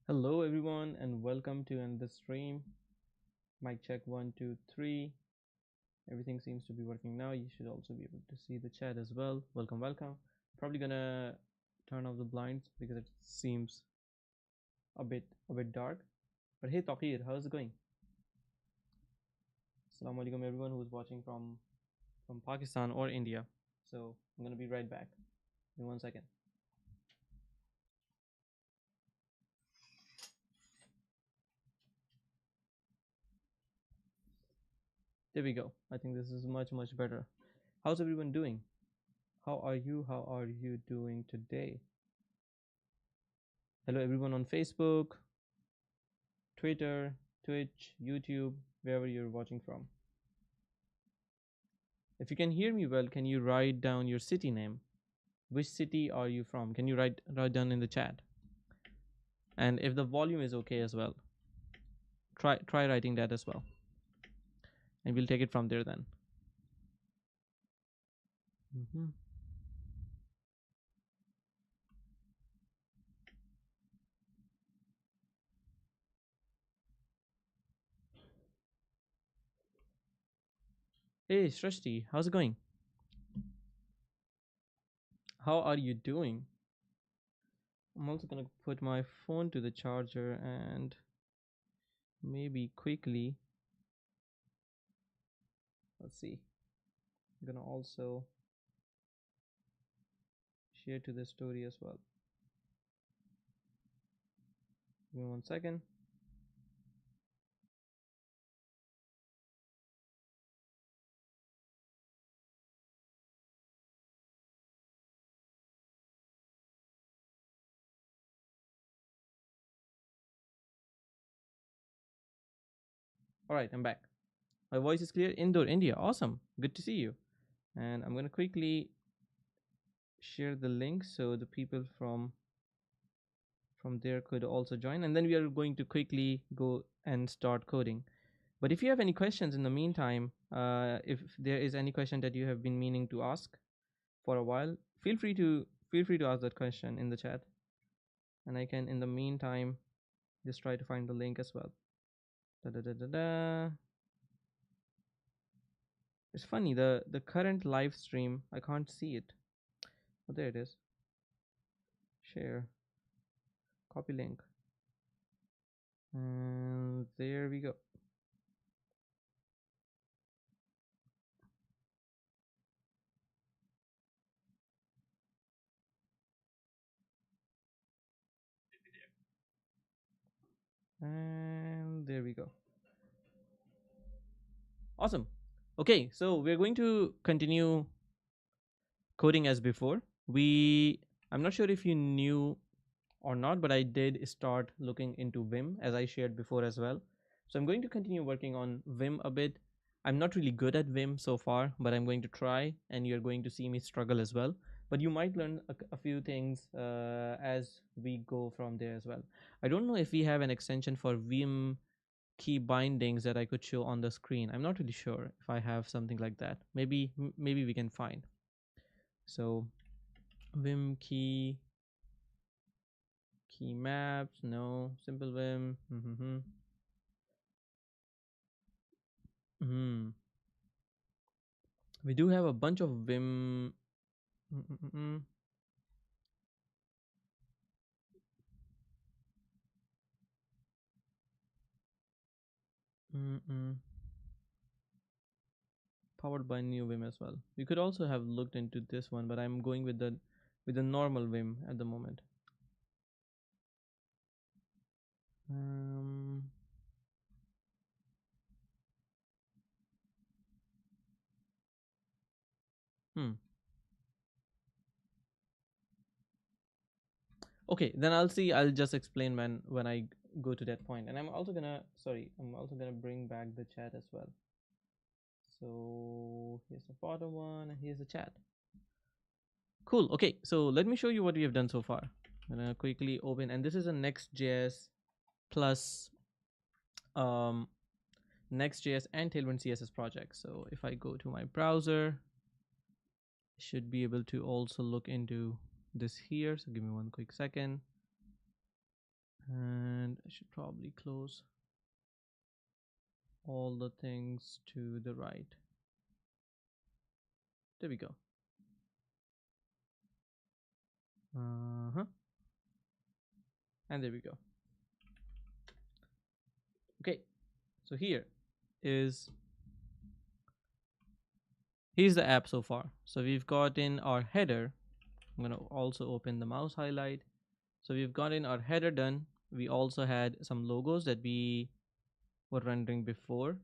Hello everyone and welcome to another stream. Mic check 1 2 3. Everything seems to be working now. You should also be able to see the chat as well. Welcome. Probably gonna turn off the blinds because it seems a bit dark. But hey Taqir, how's it going? Assalamu alaikum everyone who's watching from Pakistan or India. So I'm gonna be right back in 1 second. There we go. I think this is much better. How's everyone doing? How are you? How are you doing today? Hello everyone on Facebook, Twitter, Twitch, YouTube, wherever you're watching from. If you can hear me well, can you write down your city name? Which city are you from? Can you write down in the chat? And if the volume is okay as well, try writing that as well. And we'll take it from there then. Hey Shrishti, how's it going? How are you doing? I'm also gonna put my phone to the charger and maybe quickly, let's see, I'm gonna also share to the story as well. Give me 1 second. All right, I'm back. My voice is clear. Indore, India. Awesome. Good to see you. And I'm going to quickly share the link so the people from there could also join. And then we are going to quickly go and start coding. But if you have any questions in the meantime, if there is any question that you have been meaning to ask for a while, feel free to ask that question in the chat. And I can, in the meantime, just try to find the link as well. It's funny, the current live stream, I can't see it. Oh, there it is. Share, copy link, and there we go. And there we go. Awesome. Okay, so we're going to continue coding as before. I'm not sure if you knew or not, but I did start looking into Vim as I shared before as well. So I'm going to continue working on Vim a bit. I'm not really good at Vim so far, but I'm going to try, and you're going to see me struggle as well. But you might learn a few things as we go from there as well. I don't know if we have an extension for Vim key bindings that I could show on the screen. I'm not really sure if I have something like that. Maybe we can find. So Vim key maps, no. Simple Vim. We do have a bunch of Vim. Powered by new Vim as well. We could also have looked into this one, but I'm going with the normal Vim at the moment. Okay, then I'll see. I'll just explain when I go to that point. And I'm also gonna bring back the chat as well. So here's the bottom one, and here's the chat. Cool. Okay, so let me show you what we have done so far. I'm gonna quickly open, and this is a Next.js plus Next.js and TailwindCSS project. So if I go to my browser, I should be able to also look into this here. So give me one quick second. And I should probably close all the things to the right. There we go. And there we go. Okay, so here's the app so far. So we've got in our header. I'm gonna also open the mouse highlight. So we've got in our header done. We also had some logos that we were rendering before.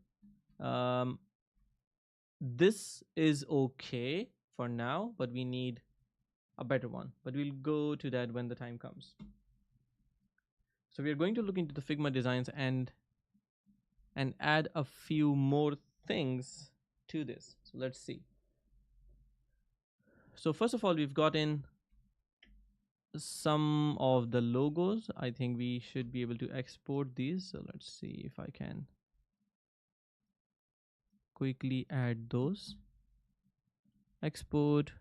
This is okay for now, but we need a better one. But we'll go to that when the time comes. So we are going to look into the Figma designs and add a few more things to this. So let's see. So first of all, we've got in some of the logos. I think we should be able to export these. So let's see if I can quickly add those. Export.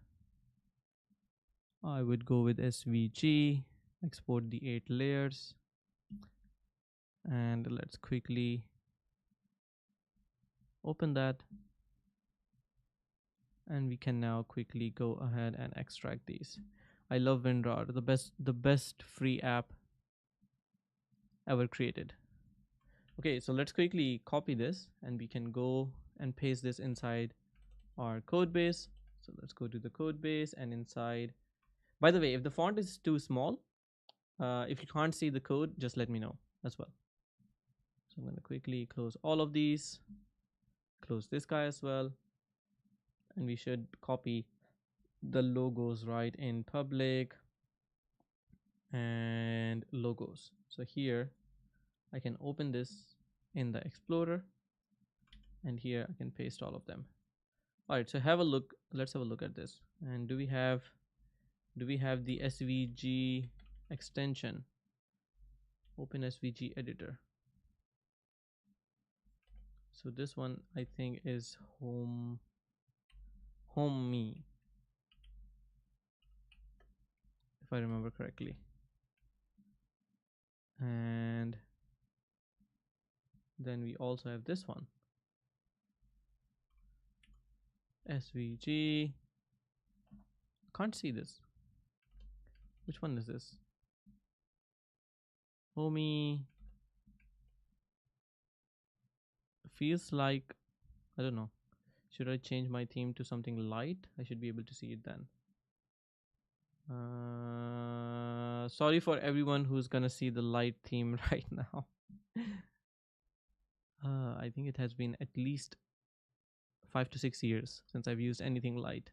I would go with SVG. Export the 8 layers. And let's quickly open that. And we can now quickly go ahead and extract these. I love WinRAR, the best free app ever created. Okay, so let's quickly copy this and we can go and paste this inside our code base. So let's go to the code base and inside. By the way, if the font is too small, if you can't see the code, just let me know as well. So I'm going to quickly close all of these, close this guy as well. And we should copy the logos right in public and logos. So here I can open this in the Explorer and here I can paste all of them. All right, so have a look. Let's have a look at this. And do we have the SVG extension? Open SVG editor. So this one I think is homey, if I remember correctly. And then we also have this one, SVG. Can't see this. Which one is this? Homey. Feels like, I don't know. Should I change my theme to something light? I should be able to see it then. Sorry for everyone who's gonna see the light theme right now. I think it has been at least 5 to 6 years since I've used anything light.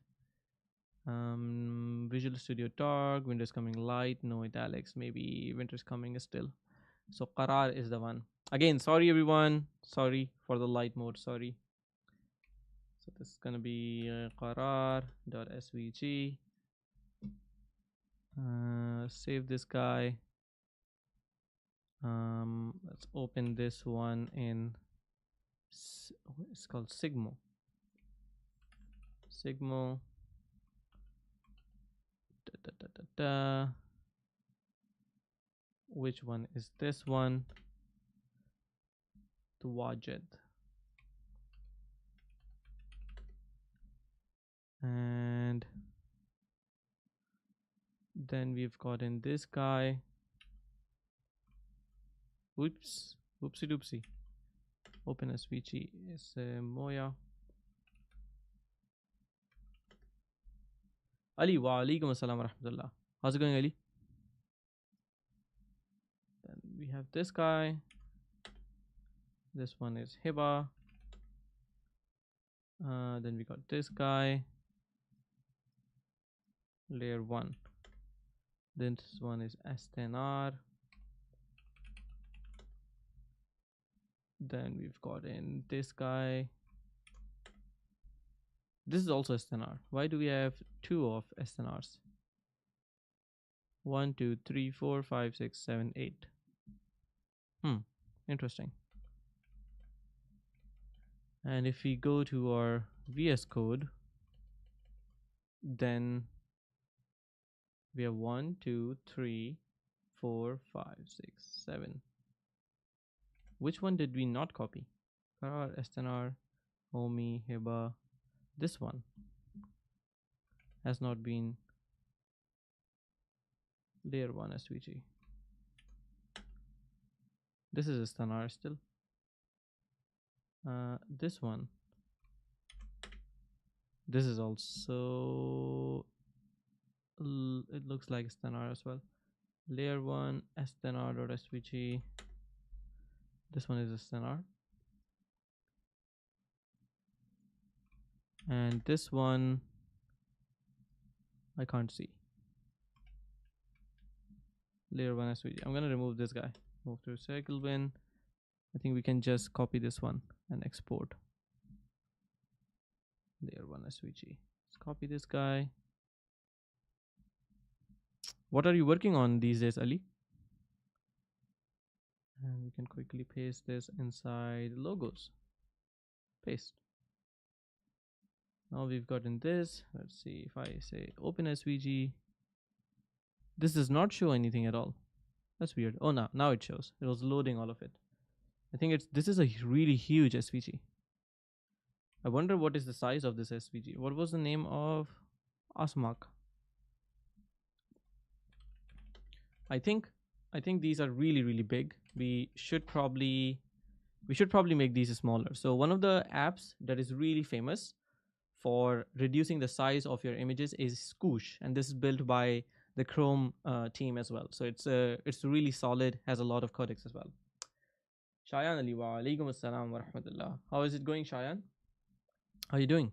Visual Studio Dark, Windows Coming Light, no italics, maybe Winter's Coming still. So Qarar is the one. Again, sorry everyone. Sorry for the light mode, sorry. So this is gonna be qarar.svg. Save this guy. Let's open this one in, it's called Sigmo. Which one is this one? The Wajid. And then we've got in this guy. Whoops, whoopsie doopsie. Open SVG is Moya. Ali, wa alaikum assalam wa rahmatullah. How's it going, Ali? Then we have this guy. This one is Hiba. Then we got this guy. Layer 1. Then this one is STNR. Then we've got in this guy. This is also STNR. Why do we have 2 of STNRs? 1, 2, 3, 4, 5, 6, 7, 8. Interesting. And if we go to our VS Code, then we have 1, 2, 3, 4, 5, 6, 7. Which one did we not copy? Karar, Estenar, Homi, Hiba. This one has not been layer 1 SVG. This is Estenar still. This one. This is also, it looks like Estenar as well. Layer 1 Estenar.svg. This one is Estenar. And this one I can't see. Layer 1 SVG. I'm gonna remove this guy. Move to circle bin. I think we can just copy this one and export. Layer 1 SVG. Let's copy this guy. What are you working on these days, Ali? And we can quickly paste this inside logos. Paste. Now we've gotten this. Let's see if I say open SVG. This does not show anything at all. That's weird. Oh, now it shows. It was loading all of it. I think this is a really huge SVG. I wonder what is the size of this SVG. What was the name of Asmak? I think these are really big. We should probably make these smaller. So one of the apps that is really famous for reducing the size of your images is Scoosh, and this is built by the Chrome team as well. So it's really solid, has a lot of codecs as well. Shayan Ali, wa alaikum assalam wa rahmatullah. How is it going, Shayan? How are you doing?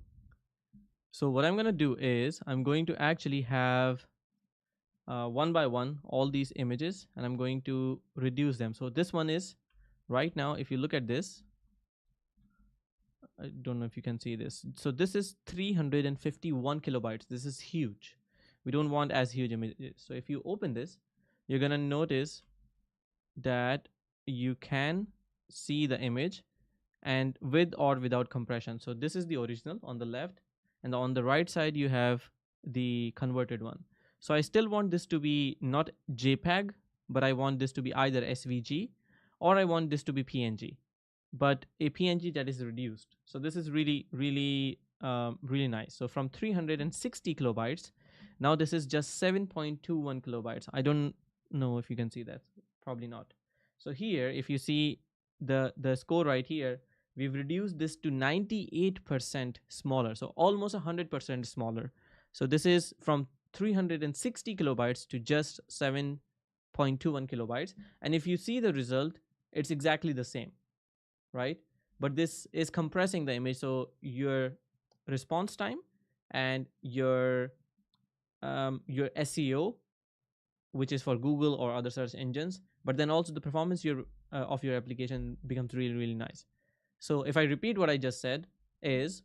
So what I'm going to do is I'm going to actually have one by one all these images, and I'm going to reduce them. So this one is right now, if you look at this, I don't know if you can see this. So this is 351 kilobytes. This is huge. We don't want as huge images. So if you open this, you're going to notice that you can see the image and with or without compression. So this is the original on the left, and on the right side you have the converted one. So I still want this to be not JPEG, but I want this to be either SVG or I want this to be PNG, but a PNG that is reduced. So this is really nice. So from 360 kilobytes, now this is just 7.21 kilobytes. I don't know if you can see that, probably not. So here, if you see the score right here, we've reduced this to 98% smaller. So almost 100% smaller. So this is from 360 kilobytes to just 7.21 kilobytes. And if you see the result, it's exactly the same, right? But this is compressing the image. So your response time and your SEO, which is for Google or other search engines, but then also the performance of your application becomes really nice. So if I repeat what I just said is,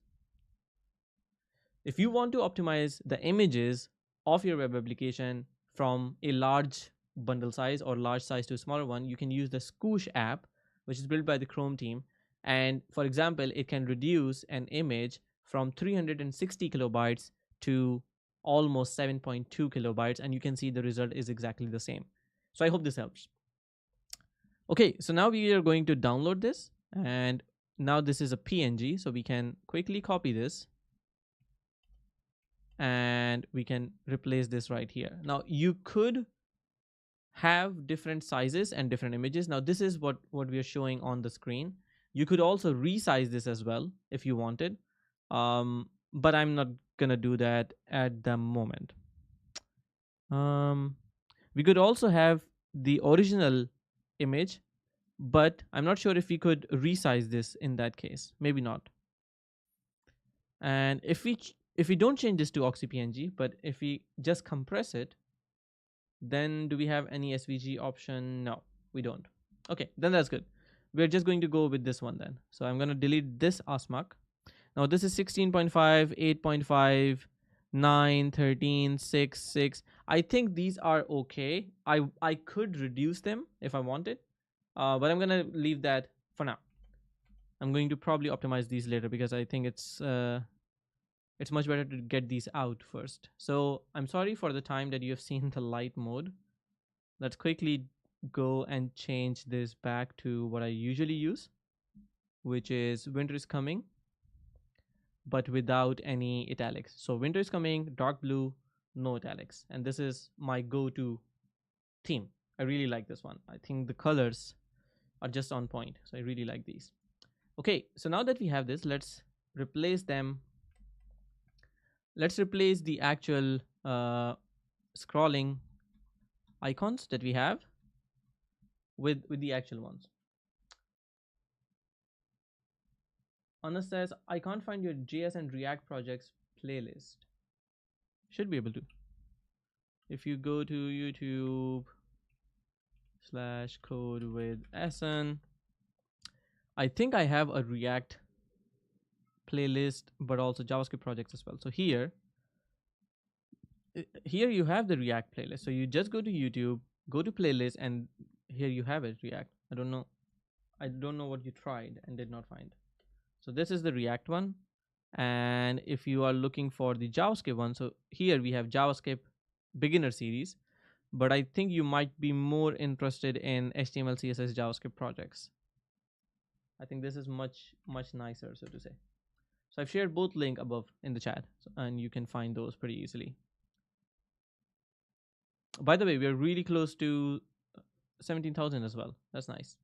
if you want to optimize the images of your web application from a large bundle size or large size to a smaller one, you can use the Scoosh app, which is built by the Chrome team. And for example, it can reduce an image from 360 kilobytes to almost 7.2 kilobytes, and you can see the result is exactly the same. So I hope this helps. Okay, so now we are going to download this, and now this is a PNG, so we can quickly copy this and we can replace this right here. Now you could have different sizes and different images. Now this is what we are showing on the screen. You could also resize this as well if you wanted, but I'm not gonna do that at the moment. We could also have the original image, but I'm not sure if we could resize this in that case. Maybe not. And if we don't change this to OxyPNG, but if we just compress it, then do we have any SVG option? No, we don't. Okay, then that's good. We're just going to go with this one then. So I'm going to delete this Asmak. Now this is 16.5, 8.5, 9, 13, 6, 6. I think these are okay. I could reduce them if I wanted, but I'm going to leave that for now. I'm going to probably optimize these later because I think it's much better to get these out first. So I'm sorry for the time that you have seen the light mode. let's quickly go and change this back to what I usually use, which is winter is coming, but without any italics. So winter is coming, dark blue, no italics. And this is my go-to theme. I really like this one. I think the colors are just on point. So I really like these. Okay, so now that we have this, let's replace them. Let's replace the actual scrolling icons that we have with the actual ones. Anna says, I can't find your JS and React projects playlist. Should be able to. If you go to YouTube /CodewithAhsan, I think I have a React playlist, but also JavaScript projects as well. So here you have the React playlist. So you just go to YouTube, go to playlist, and here you have it, React. I don't know what you tried and did not find. So this is the React one. And if you are looking for the JavaScript one, so here we have JavaScript beginner series, but I think you might be more interested in HTML, CSS, JavaScript projects. I think this is much nicer, so to say. So I've shared both link above in the chat, and you can find those pretty easily. By the way, we are really close to 17,000 as well. That's nice.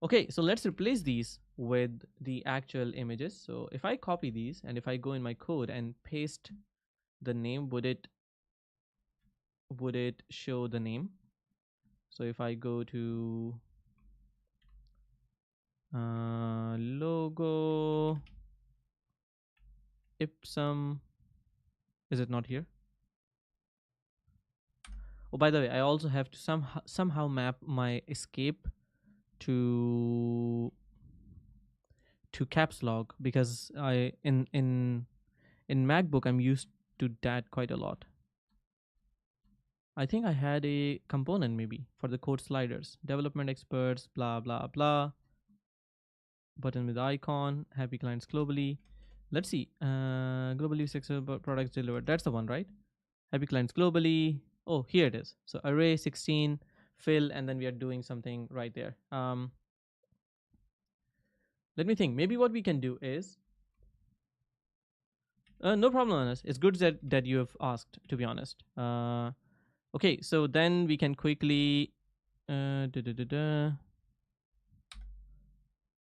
Okay, so let's replace these with the actual images. So if I copy these and if I go in my code and paste the name, would it show the name? So if I go to logo ipsum, is it not here? Oh, by the way, I also have to somehow map my escape to caps lock, because I in MacBook I'm used to that quite a lot. I think I had a component maybe for the code sliders, development experts, blah blah blah, button with icon, happy clients globally. Let's see, globally successful products delivered. That's the one, right? Happy clients globally. Oh, here it is. So array 16 fill, and then we are doing something right there. Let me think. Maybe what we can do is, no problem, Anas. It's good that you have asked, to be honest. Okay, so then we can quickly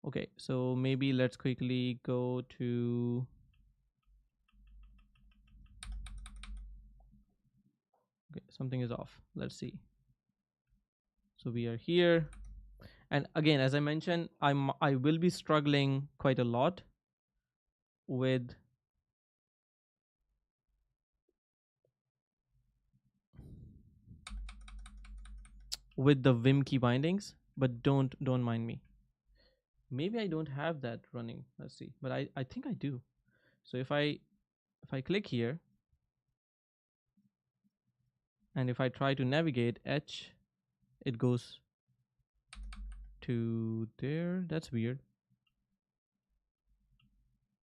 okay, so maybe let's quickly go to okay, something is off. Let's see. So we are here, and again, as I mentioned, I will be struggling quite a lot with the Vim key bindings, but don't mind me. Maybe I don't have that running. Let's see, but I think I do. So if I click here and if I try to navigate H, it goes to there. That's weird.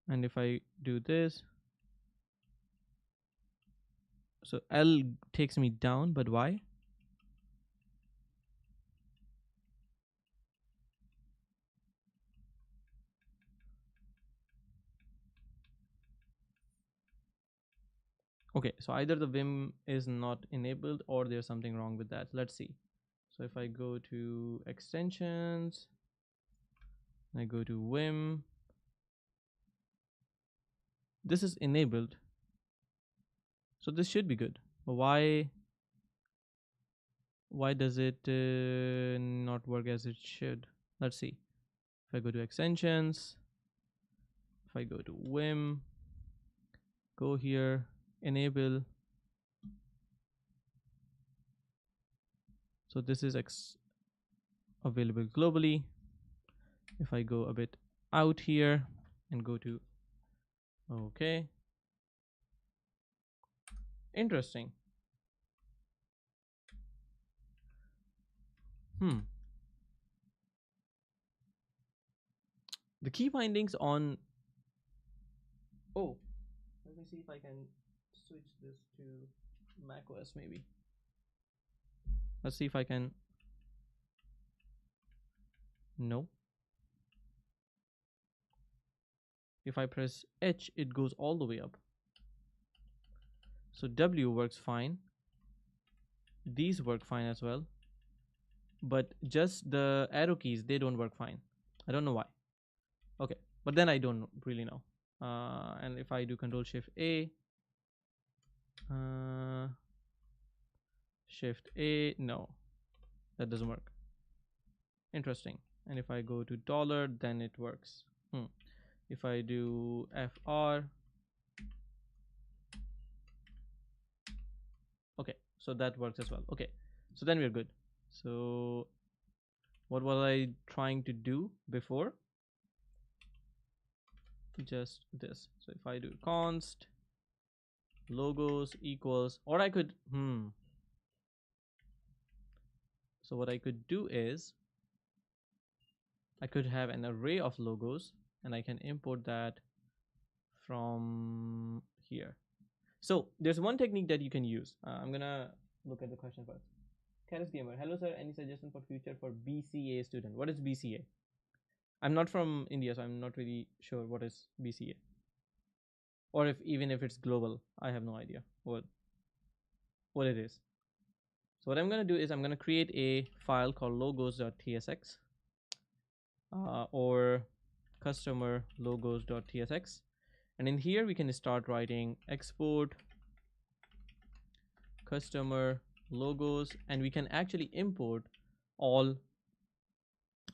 And if I do this, so L takes me down, but why? Okay, so either the Vim is not enabled or there's something wrong with that. Let's see. So if I go to extensions, I go to Vim, this is enabled. So this should be good. But why does it not work as it should? Let's see. If I go to extensions, if I go to Vim, go here, enable. So this is available globally. If I go a bit out here and go to, okay, interesting. The key bindings on, oh, let me see if I can switch this to macOS maybe. Let's see if I can. No. If I press H, it goes all the way up. So W works fine. These work fine as well. But just the arrow keys, they don't work fine. I don't know why. Okay, but then I don't really know. And if I do Control Shift A, Shift A, no, that doesn't work. Interesting. And if I go to dollar, then it works. If I do FR, okay, so that works as well. Okay, so then we're good. So what was I trying to do before? Just this. So if I do const logos equals, or I could so what I could do is I could have an array of logos and I can import that from here. So there's one technique that you can use. I'm gonna look at the question first. Careless Gamer, hello sir, any suggestion for future for BCA student? What is BCA? I'm not from India, so I'm not really sure what is BCA. Or if even if it's global, I have no idea what it is. So what I'm gonna do is I'm gonna create a file called logos.tsx or customer logos.tsx, and in here we can start writing export customer logos, and we can actually import all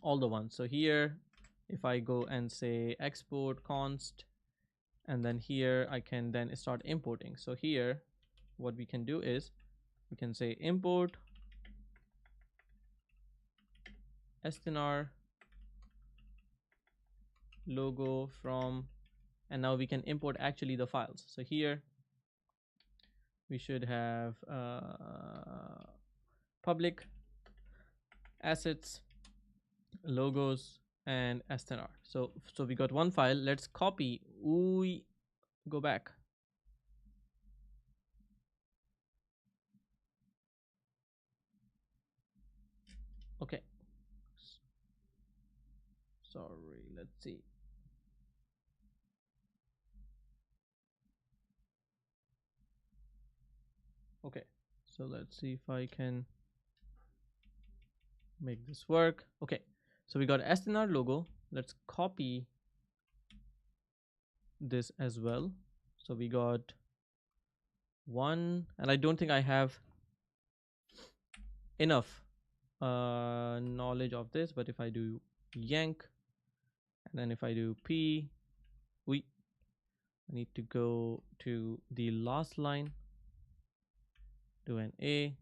the ones. So here if I go and say export const, and then here I can then start importing. So here what we can do is we can say import stnr logo from, and now we can import actually the files. So here we should have public assets logos and stnr. So we got one file. Let's copy. We go back. Okay, sorry, let's see. Okay, so let's see if I can make this work. Okay, so we got stnr logo. Let's copy this as well. So we got one, and I don't think I have enough knowledge of this, but if I do yank, and then if I do p, I need to go to the last line, do an a,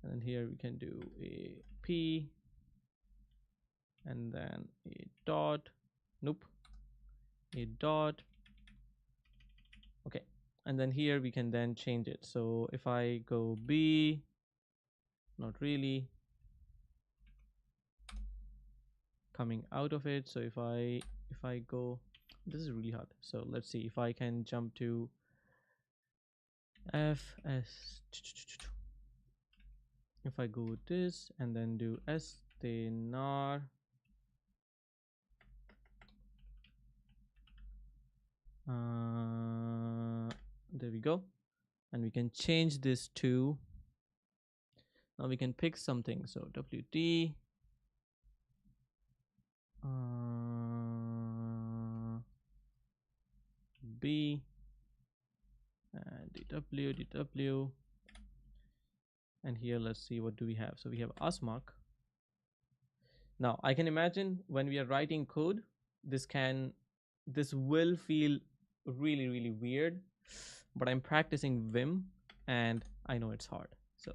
and then here we can do a p, and then a dot, nope, a dot. Okay, and then here we can then change it. So if I go b, not really coming out of it. So if I go, this is really hard. So let's see if I can jump to fs. If I go with this and then do stnar, there we go, and we can change this to, now we can pick something. So wt b and dw, and here let's see what do we have. So we have asmark. Now I can imagine when we are writing code, this will feel really weird, but I'm practicing Vim and I know it's hard. So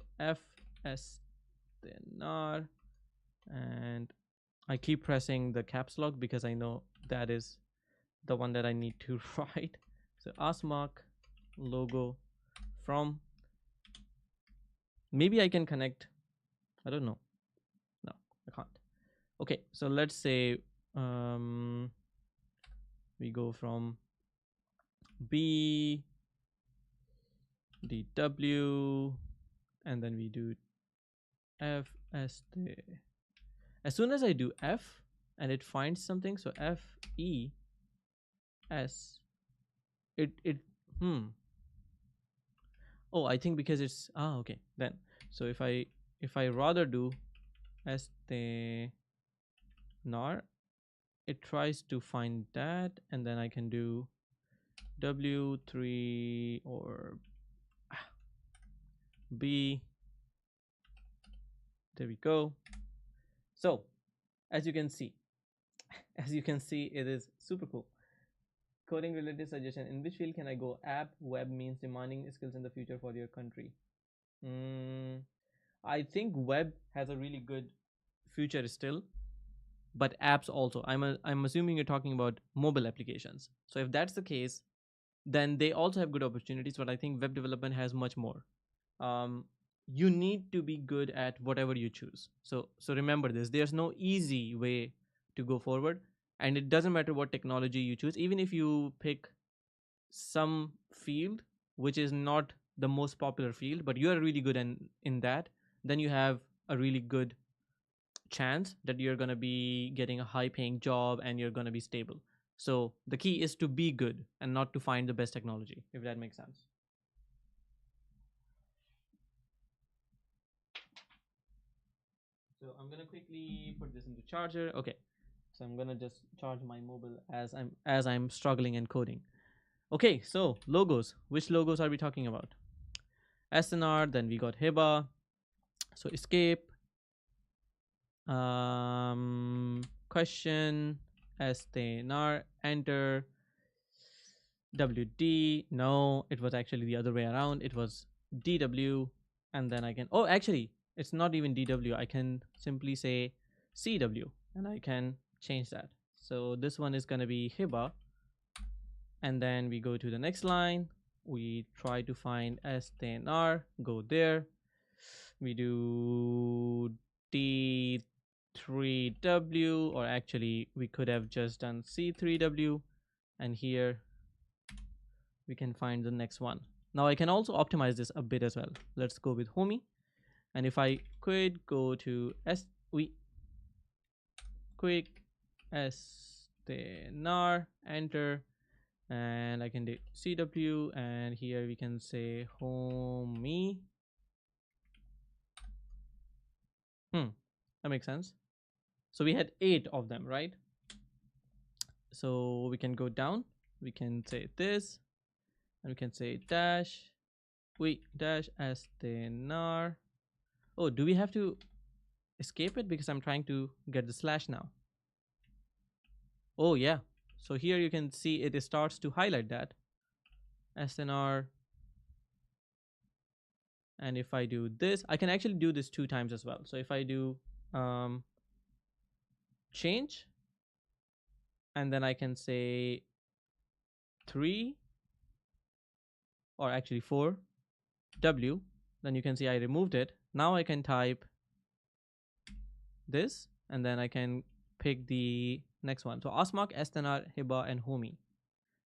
fstnar, and I keep pressing the caps lock because I know that is the one that I need to write. So asmark logo from, maybe I can connect, I don't know, no I can't. Okay, so let's say we go from b dw, and then we do F S T. As soon as I do F and it finds something, so F E S, it hmm. Oh, I think because it's okay then. So if I rather do este nar, it tries to find that, and then I can do W3 or B. There we go. So as you can see, it is super cool. Coding related suggestion. In which field can I go? App, web means demanding skills in the future for your country. I think web has a really good future still, but apps also. I'm assuming you're talking about mobile applications. So if that's the case, then they also have good opportunities. But I think web development has much more. You need to be good at whatever you choose. So remember this. There's no easy way to go forward, and it doesn't matter what technology you choose. Even if you pick some field which is not the most popular field, but you are really good in that, then you have a really good chance that you're going to be getting a high paying job and you're going to be stable. So the key is to be good and not to find the best technology, if that makes sense. So I'm going to quickly put this into charger. Okay. So I'm going to just charge my mobile as I'm struggling and coding. Okay, so logos. Which logos are we talking about? SNR, then we got Hiba. So escape, question, STNR, enter, WD. No, it was actually the other way around. It was DW, and then I can, oh, actually, it's not even DW. I can simply say CW, and I can change that. So this one is going to be Hiba, and then we go to the next line. We try to find STNR, go there. We do D3W, or actually we could have just done C3W, and here we can find the next one. Now I can also optimize this a bit as well. Let's go with homie, and if I could go to quick STNR, enter, and I can do CW, and here we can say homie. That makes sense. So we had 8 of them, right? So we can go down, we can say this, and we can say dash, dash STNR. Oh, do we have to escape it? Because I'm trying to get the slash now. Oh yeah. So here you can see it starts to highlight that SNR. And if I do this, I can actually do this 2 times as well. So if I do change, and then I can say 3, or actually 4 W, then you can see I removed it. Now I can type this, and then I can pick the next one. So Asmak, Estenar, Hiba, and Homie,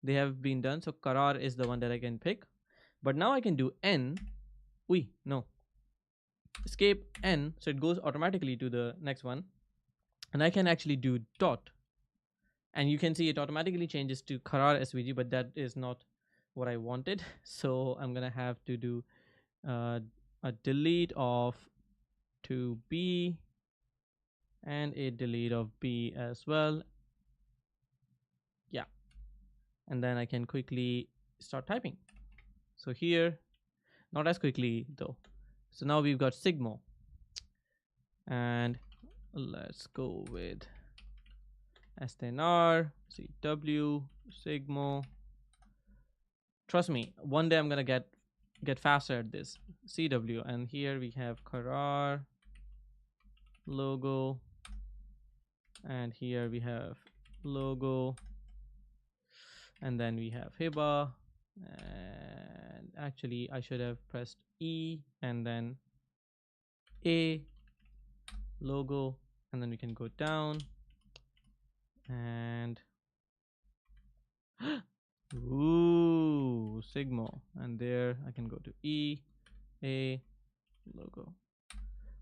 they have been done. So Karar is the one that I can pick. But now I can do N. No. Escape N, so it goes automatically to the next one. And I can actually do dot. And you can see it automatically changes to Karar SVG, but that is not what I wanted. So I'm going to have to do a delete of 2B and a delete of B as well. Yeah. And then I can quickly start typing. So here, not as quickly though. So now we've got Sigmo. And let's go with STNR, CW, Sigmo. Trust me, one day I'm gonna get faster at this. CW, and here we have Karar logo, and here we have logo, and then we have Hiba, and actually I should have pressed E and then A, logo, and then we can go down and ooh, Sigmo, and there I can go to E, A, logo.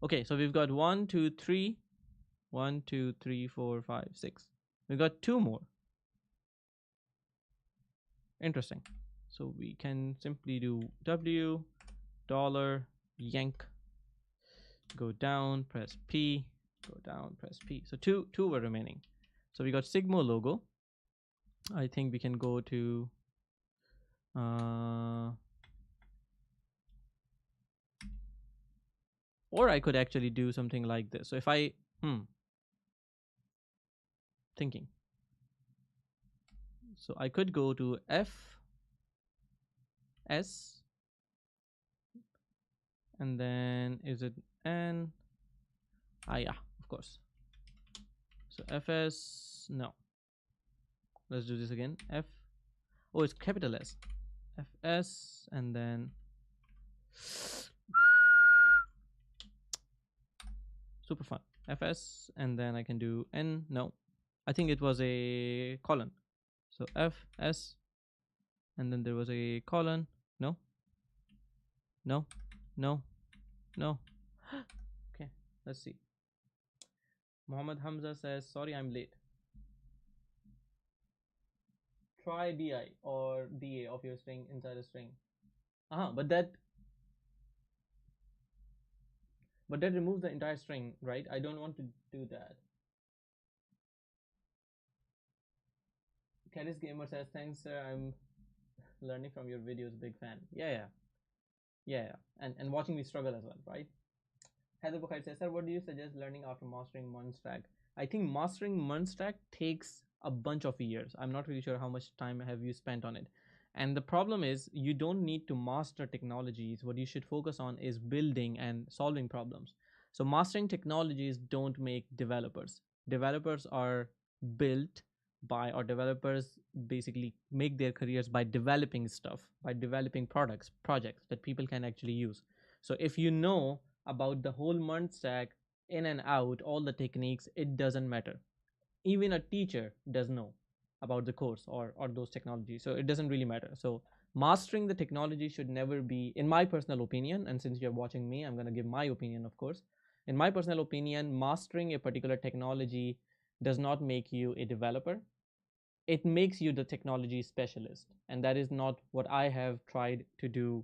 Okay, so we've got 1, 2, 3, 1, 2, 3, 4, 5, 6. We've got 2 more. Interesting. So we can simply do W dollar yank, go down, press P, go down, press P. So two were remaining. So we got Sigma logo. I think we can go to or I could actually do something like this. So if I thinking. So I could go to F S and then is it N? Yeah, of course. So FS, no. Let's do this again. Oh, it's capital S. FS and then super fun. FS and then I can do N. No, I think it was a colon. So FS and then there was a colon. No, no, no, no. Okay, let's see. Muhammad Hamza says, sorry, I'm late. Try DI or DA of your string inside a string. But that removes the entire string, right? I don't want to do that. Caris Gamer says, thanks, sir. I'm learning from your videos. Big fan. Yeah. And watching me struggle as well, right? Heather Bukhari says, sir, what do you suggest learning after mastering Munstack? I think mastering Munstack takes a bunch of years. I'm not really sure how much time have you spent on it. And the problem is you don't need to master technologies. What you should focus on is building and solving problems. So mastering technologies don't make developers. Developers are built by, or developers basically make their careers by developing stuff, by developing projects that people can actually use. So if you know about the whole Munstack in and out, all the techniques, it doesn't matter. Even a teacher does know about the course or those technologies, so it doesn't really matter. So mastering the technology should never be, in my personal opinion, and since you're watching me, I'm going to give my opinion, of course. In my personal opinion, mastering a particular technology does not make you a developer. It makes you the technology specialist, and that is not what I have tried to do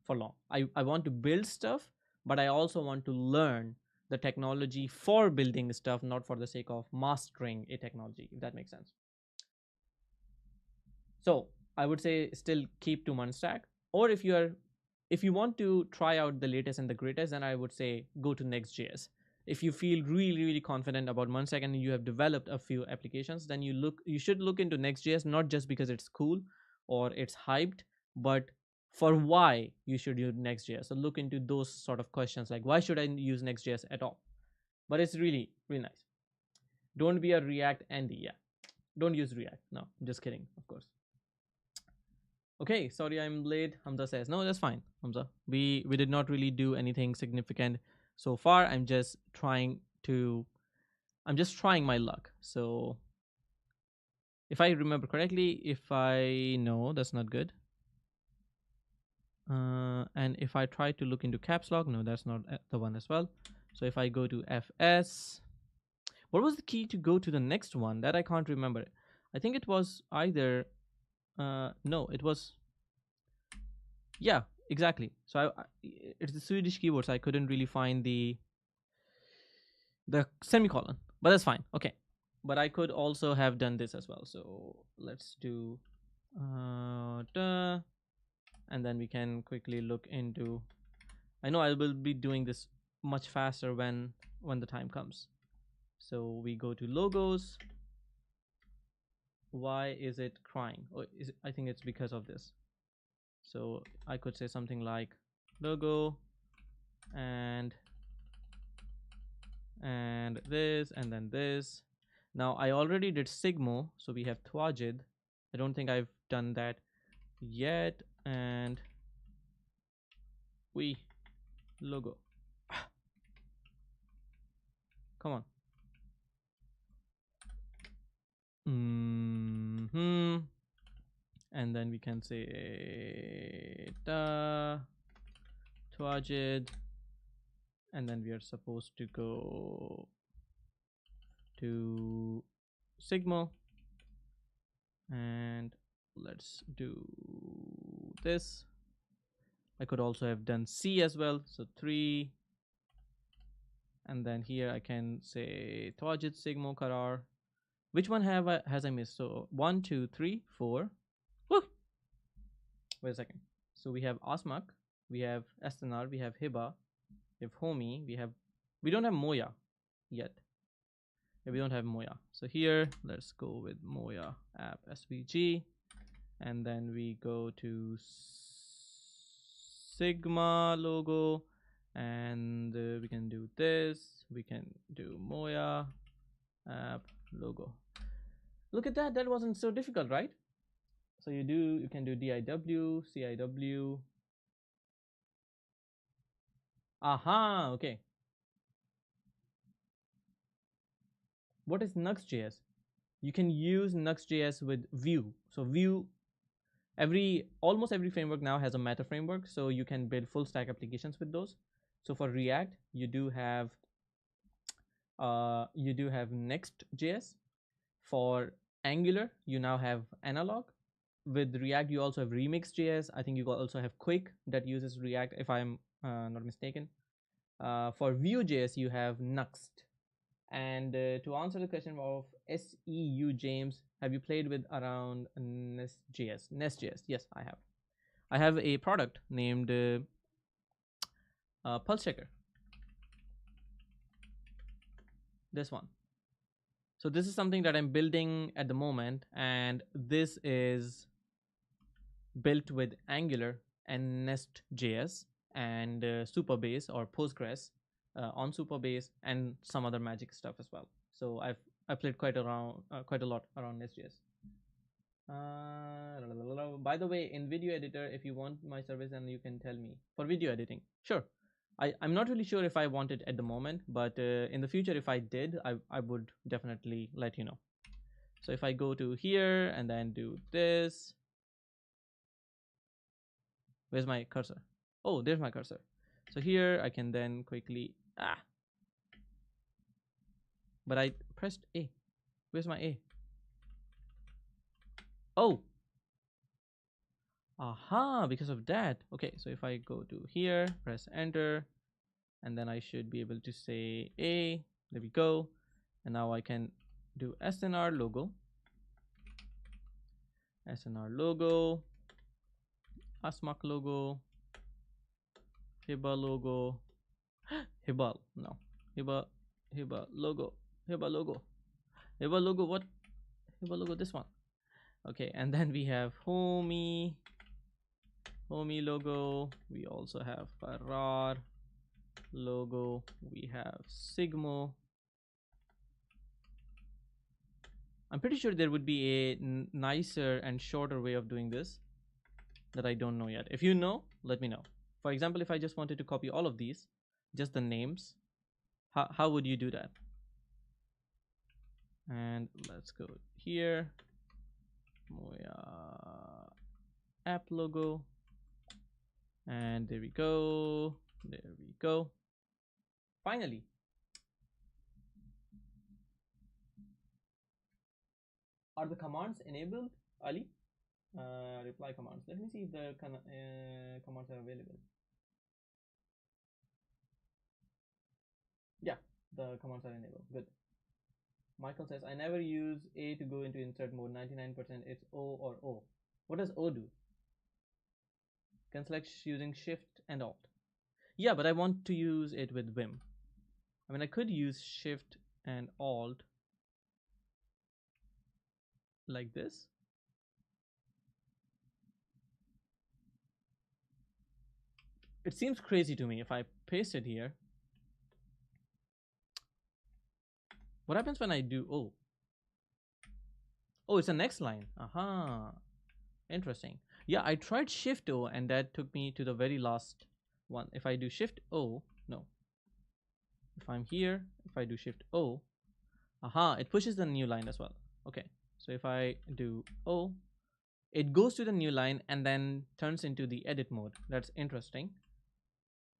for long. I want to build stuff, but I also want to learn the technology for building stuff, not for the sake of mastering a technology, if that makes sense. So I would say still keep to Munstack, or if you want to try out the latest and the greatest, then I would say go to Next.js. If you feel really confident about Munstack and you have developed a few applications, then you should look into Next.js, not just because it's cool or it's hyped, but for why you should use Next.js. So look into those sort of questions, like why should I use Next.js at all? But it's really nice. Don't be a React Andy. Yeah, don't use React. No, just kidding, of course. Okay, sorry I'm late. Hamza says, no, that's fine, Hamza. We did not really do anything significant so far. I'm just trying my luck. So if I remember correctly, no, that's not good. And if I try to look into caps lock, no, that's not the one as well. So if I go to FS, what was the key to go to the next one? That I can't remember. I think it was either, no, it was, yeah, exactly. So it's the Swedish keywords. I couldn't really find the semicolon, but that's fine. Okay, but I could also have done this as well. So let's do and then we can quickly look into, I know I will be doing this much faster when the time comes. So we go to logos. Why is it crying? I think it's because of this. So I could say something like logo and this and then this. Now I already did Sigmo, so we have Twajid. I don't think I've done that yet. And we logo. Come on. And then we can say Twajid and then we are supposed to go to Sigma, and let's do this. I could also have done C as well, so 3, and then here I can say Tawajid Sigma Karar. Which one has I missed? So 1, 2, 3, 4. Woo! Wait a second. So we have Asmak, we have Estenar, we have Hiba, we have Homi, we don't have Moya yet. Yeah, we don't have Moya. So here, let's go with Moya app SVG, and then we go to Sigma logo, and we can do this. We can do Moya app logo. Look at that. That wasn't so difficult, right? So you can do DIW, CIW. Aha, okay. What is NuxJS? You can use NuxJS with Vue. So Vue, almost every framework now has a meta framework, so you can build full stack applications with those. So for React, you do have NextJS. For Angular, you now have Analog. With React, you also have Remix.js. I think you also have Quick that uses React, if I'm not mistaken. For Vue.js, you have Nuxt. And to answer the question of SEU, James, have you played with around NestJS? NestJS, yes, I have. I have a product named Pulse Checker. This one. So this is something that I'm building at the moment, and this is built with Angular and Nest.js and Supabase or Postgres on Supabase and some other magic stuff as well. So I played quite a lot around Nest.js. By the way, in video editor, if you want my service, then you can tell me for video editing. Sure. I'm not really sure if I want it at the moment, but in the future, if I did, I would definitely let you know. So if I go to here and then do this, where's my cursor? Oh, there's my cursor. So here I can then quickly, but I pressed A. Where's my A? Oh, aha, because of that. Okay, so if I go to here, press enter, and then I should be able to say A. There we go. And now I can do SNR logo, Asmak logo, Hiba logo, Hiba, no, Hiba logo, what? Hiba logo, this one. Okay, and then we have Homi logo. We also have Farrar logo. We have Sigmo. I'm pretty sure there would be a nicer and shorter way of doing this that I don't know yet. If you know, let me know. For example, if I just wanted to copy all of these, just the names, how would you do that? And let's go here, Moya app logo, and there we go. Finally. Are the commands enabled, Ali? Reply commands. Let me see if the commands are available. Yeah, the commands are enabled. Good. Michael says, I never use A to go into insert mode. 99% it's O or O. What does O do? Can select using Shift and Alt. Yeah, but I want to use it with Vim. I mean, I could use Shift and Alt like this. It seems crazy to me. If I paste it here, what happens when I do O? Oh, it's the next line. Aha, interesting. Yeah, I tried Shift O and that took me to the very last one. If I do Shift O, no. If I'm here, if I do Shift O, aha, it pushes the new line as well. Okay, so if I do O, it goes to the new line and then turns into the edit mode. That's interesting.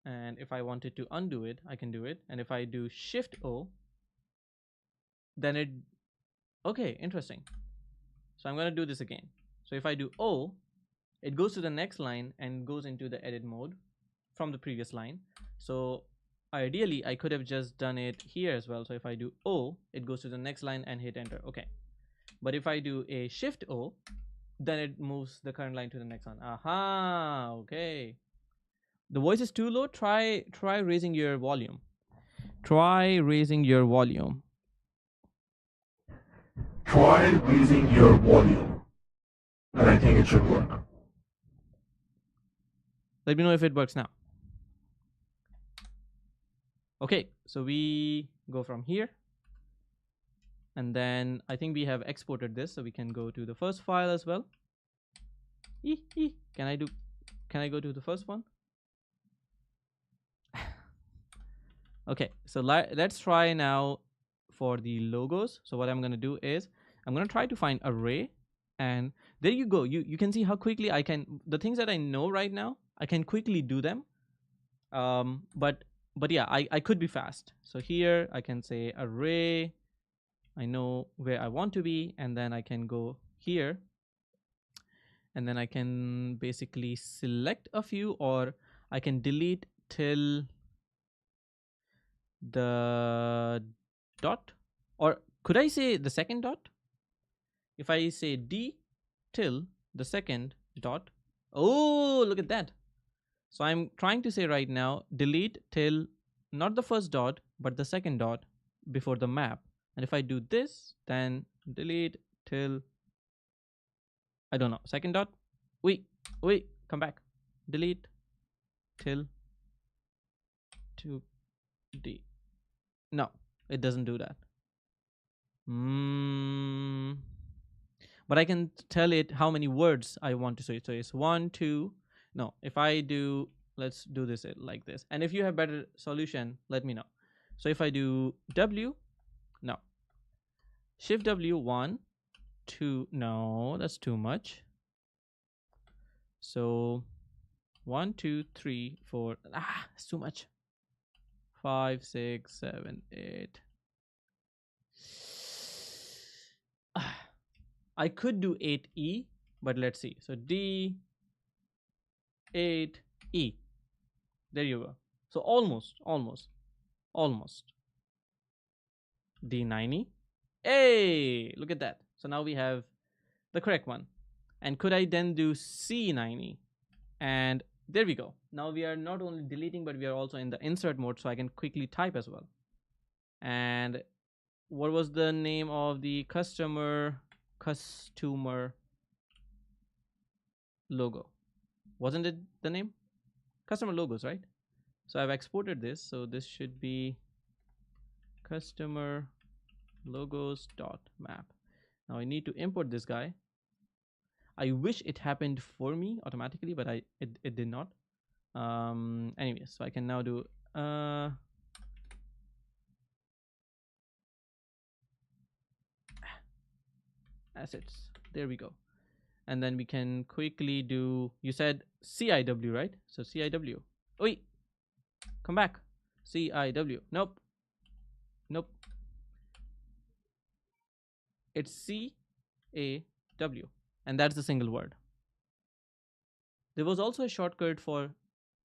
And if I wanted to undo it, I can do it. And if I do Shift O, then it, okay, interesting. So I'm going to do this again. So if I do O, it goes to the next line and goes into the edit mode from the previous line. So ideally I could have just done it here as well. So if I do O, it goes to the next line and hit enter. Okay. But if I do a Shift O, then it moves the current line to the next one. Aha. Okay. The voice is too low. Try raising your volume. Try raising your volume. Try raising your volume. And I think it should work. Let me know if it works now. Okay, so we go from here. And then I think we have exported this, so we can go to the first file as well. Can I go to the first one? Okay, so let's try now for the logos. So what I'm going to do is I'm going to try to find array, and there you go. You can see how quickly I can, the things that I know right now, I can quickly do them. But yeah, I could be fast. So here I can say array. I know where I want to be, and then I can go here, and then I can basically select a few, or I can delete till the dot, or could I say the second dot? If I say D till the second dot, oh, look at that. So I'm trying to say right now, delete till not the first dot, but the second dot before the map. And if I do this, then delete till, I don't know, second dot. Wait, come back. Delete till 2D. No, it doesn't do that. But I can tell it how many words I want to say. So it's 1, 2. No, if I do, let's do this like this. And if you have better solution, let me know. So if I do W, no. Shift W, 1, 2, no, that's too much. So 1, 2, 3, 4, it's too much. 5, 6, 7, 8. I could do 8E, but let's see. So D, 8E. There you go. So almost. D9E. Hey, look at that. So now we have the correct one. And could I then do C9E? And there we go. Now we are not only deleting, but we are also in the insert mode, so I can quickly type as well. And what was the name of the customer logo? Wasn't it the name? Customer logos, right? So I've exported this. So this should be customer logos.map. Now I need to import this guy. I wish it happened for me automatically, but it did not. Anyways, so I can now do assets. There we go. And then we can quickly do, you said CIW, right? So CIW. Wait, come back. CIW. Nope. It's CAW. And that's the single word. There was also a shortcut for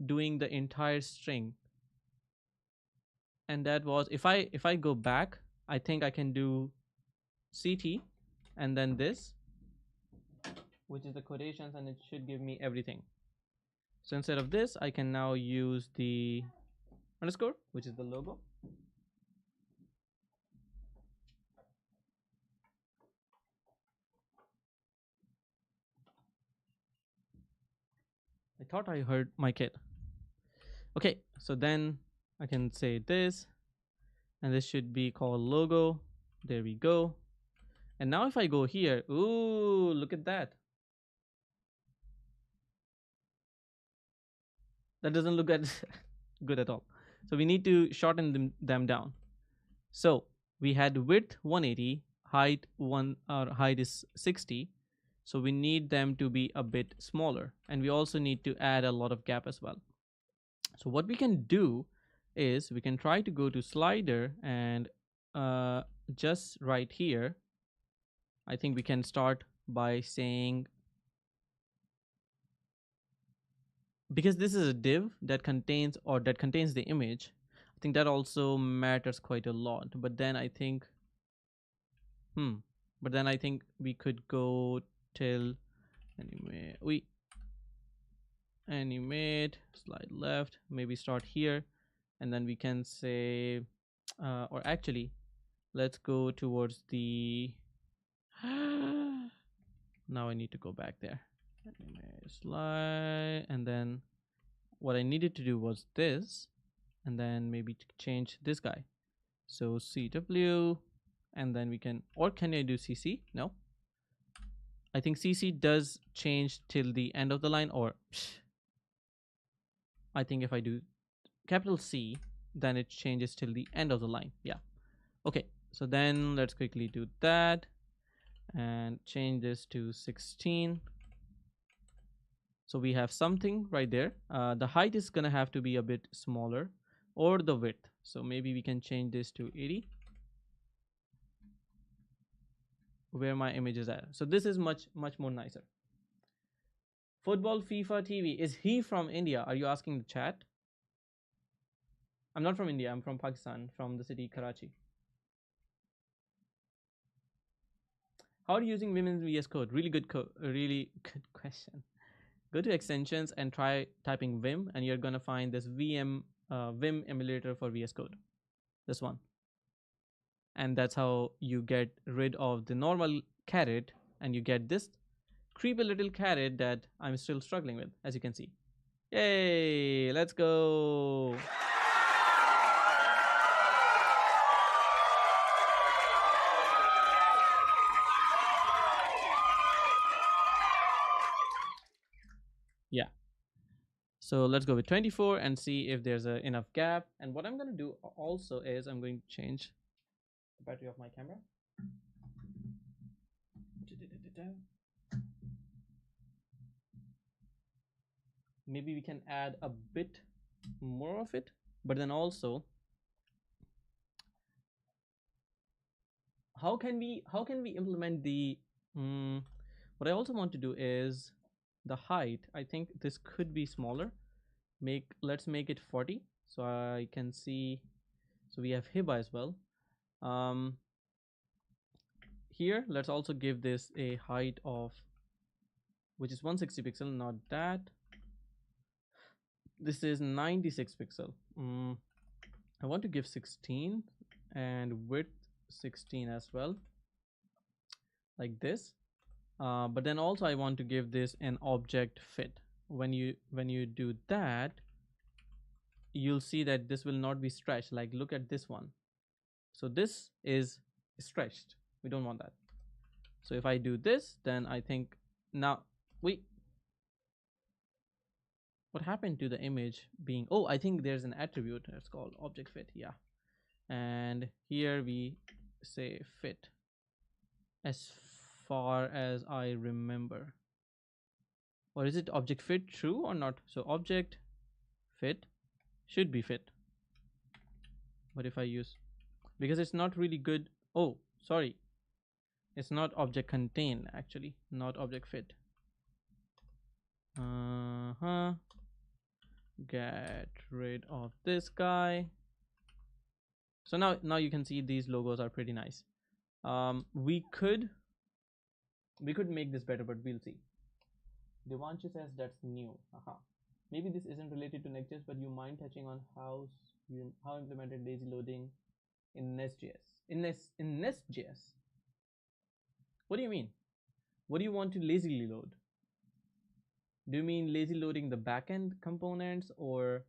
doing the entire string. And that was, if I go back, I think I can do CT and then this, which is the quotations, and it should give me everything. So instead of this, I can now use the underscore, which is the logo. I thought I heard my kid. Okay, so then I can say this, and this should be called logo. There we go. And now if I go here, ooh, look at that. That doesn't look good at all. So we need to shorten them down. So we had width 180, height height is 60. So we need them to be a bit smaller, and we also need to add a lot of gap as well. So what we can do is we can try to go to slider and uh, just right here, I think we can start by saying, because this is a div that contains the image, I think that also matters quite a lot. But then I think, we could go till animate slide left, maybe start here, and then we can say, or actually, let's go towards the. Now I need to go back there. Animate slide, and then what I needed to do was this, and then maybe change this guy. So CW, and then we can, or can I do CC? No. I think CC does change till the end of the line, or I think if I do capital C, then it changes till the end of the line. Yeah. Okay. So then let's quickly do that and change this to 16. So we have something right there. The height is going to have to be a bit smaller, or the width. So maybe we can change this to 80, where my image is at. So this is much more nicer. Football FIFA TV. Is he from India? Are you asking the chat? I'm not from India. I'm from Pakistan, from the city Karachi. How are you using Vim in VS Code? Really good question. Go to extensions and try typing Vim, and you're gonna find this Vim emulator for VS Code. This one. And that's how you get rid of the normal caret, and you get this creepy little caret that I'm still struggling with, as you can see. Yay! Let's go! Yeah. So let's go with 24 and see if there's enough gap. And what I'm going to do also is I'm going to change the battery of my camera. Maybe we can add a bit more of it, but then also, how can we implement the what I also want to do is the height. I think this could be smaller. Let's make it 40, so I can see. So we have hiba as well. Here let's also give this a height of, which is 160 pixel, not that. This is 96 pixel. I want to give 16 and width 16 as well, like this. But then also I want to give this an object fit. When you do that, you'll see that this will not be stretched. Like, look at this one. So this is stretched. We don't want that. So if I do this, then I think now what happened to the image being, oh, I think there's an attribute that's called object fit. Yeah. And here we say fit, as far as I remember. Or is it object fit true or not? So object fit should be fit. But if I use, because it's not really good. Oh, sorry. It's not object contain, actually, not object fit. Get rid of this guy. So now you can see these logos are pretty nice. We could make this better, but we'll see. Devanshi says that's new. Maybe this isn't related to NextJS, but you mind touching on how implemented lazy loading in NextJS? In NextJS? What do you mean? What do you want to lazily load? Do you mean lazy loading the backend components, or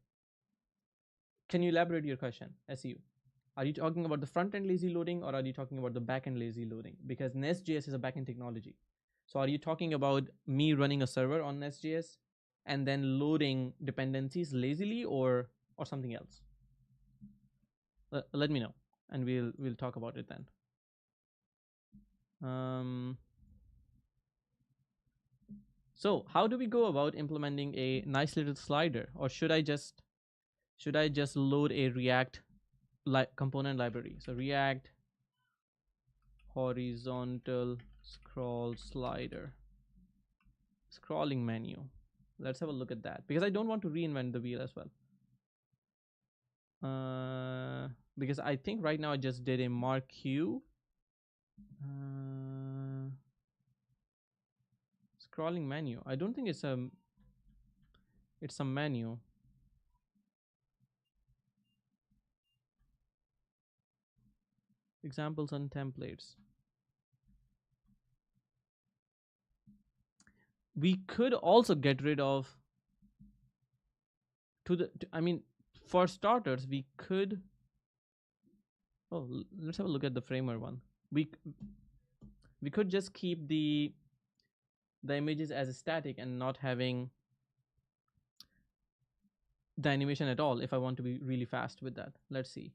can you elaborate your question, SEU? Are you talking about the front end lazy loading, or are you talking about the backend lazy loading? Because NextJS is a backend technology. So are you talking about me running a server on NextJS and then loading dependencies lazily, or something else? Let me know, and we'll talk about it then. So how do we go about implementing a nice little slider, or should I just should I just load a React component library? So React horizontal scroll slider, scrolling menu. Let's have a look at that, because I don't want to reinvent the wheel as well. Because I think right now I just did a marquee. Scrolling menu. I don't think it's a menu. Examples and templates. We could also get rid of I mean, for starters, we could. Oh, let's have a look at the framer one. We could just keep the images as static and not having the animation at all if I want to be really fast with that. Let's see.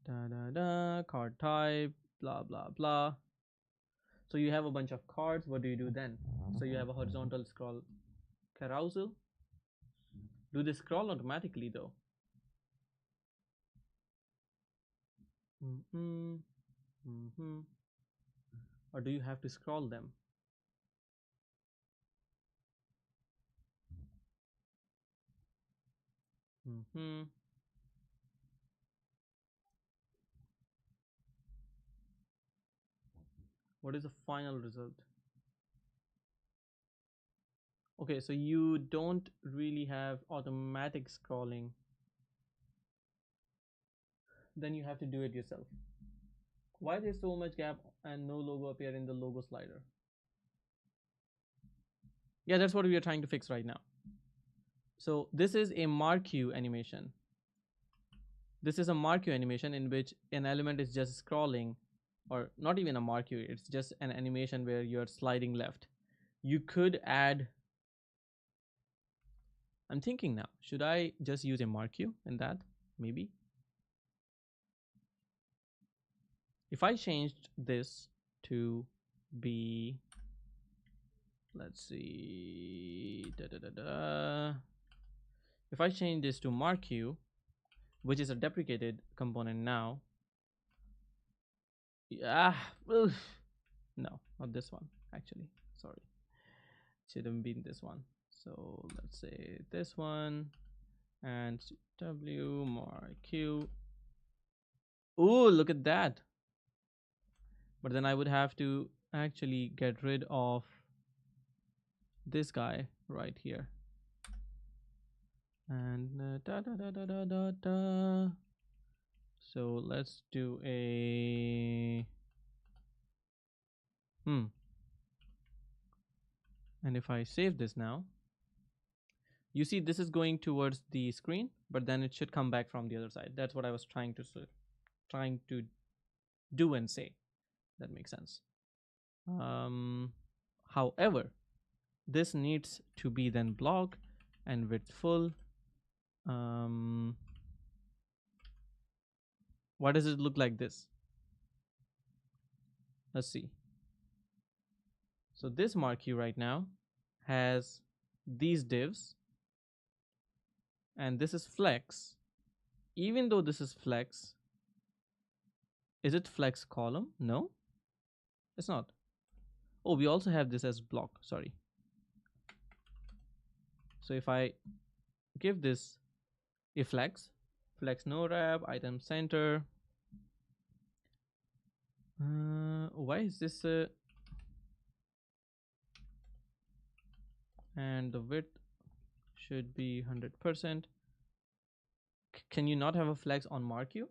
Card type, blah blah blah. So you have a bunch of cards. What do you do then? So you have a horizontal scroll carousel. Do they scroll automatically though? Or do you have to scroll them? What is the final result? Okay, so you don't really have automatic scrolling. Then you have to do it yourself. Why there's so much gap and no logo appear in the logo slider? Yeah, that's what we are trying to fix right now. So this is a marquee animation. This is a marquee animation in which an element is just scrolling, or not even a marquee, it's just an animation where you're sliding left. You could add, I'm thinking now, should I just use a marquee in that? Maybe. If I changed this to be, let's see, if I change this to marquee, which is a deprecated component now, yeah, no, not this one, actually, sorry, should have been this one. So let's say this one, and w marquee. Oh, look at that. But then I would have to actually get rid of this guy right here. And so let's do a and if I save this now, you see this is going towards the screen, but then it should come back from the other side. That's what I was trying to do and say. That makes sense. However, this needs to be then block and width full. Why does it look like this? Let's see. So this marquee right now has these divs, and this is flex. Even though this is flex, is it flex column? No, it's not. Oh, we also have this as block, sorry. So if I give this a flex no wrap, item center, why is this and the width should be 100%. Can you not have a flex on marquee?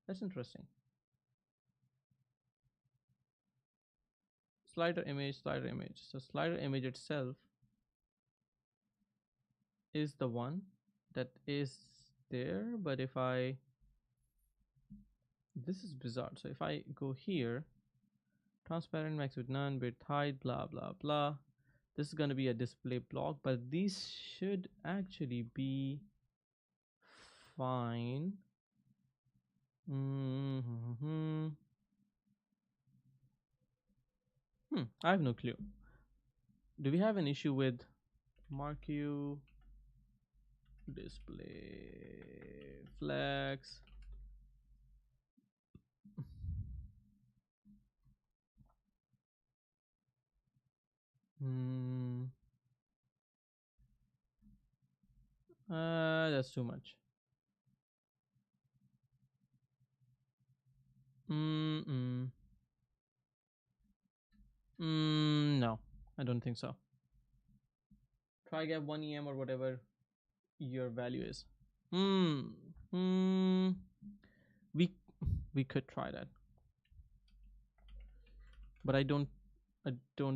That's interesting. Slider image. So slider image itself is the one that is there, but if I, this is bizarre. So if I go here, transparent, max with none, width, height, blah blah blah, this is going to be a display block, but these should actually be fine. I have no clue. do we have an issue with marquee display flex? That's too much. No, I don't think so. Try get 1 EM or whatever your value is. We we could try that, but I don't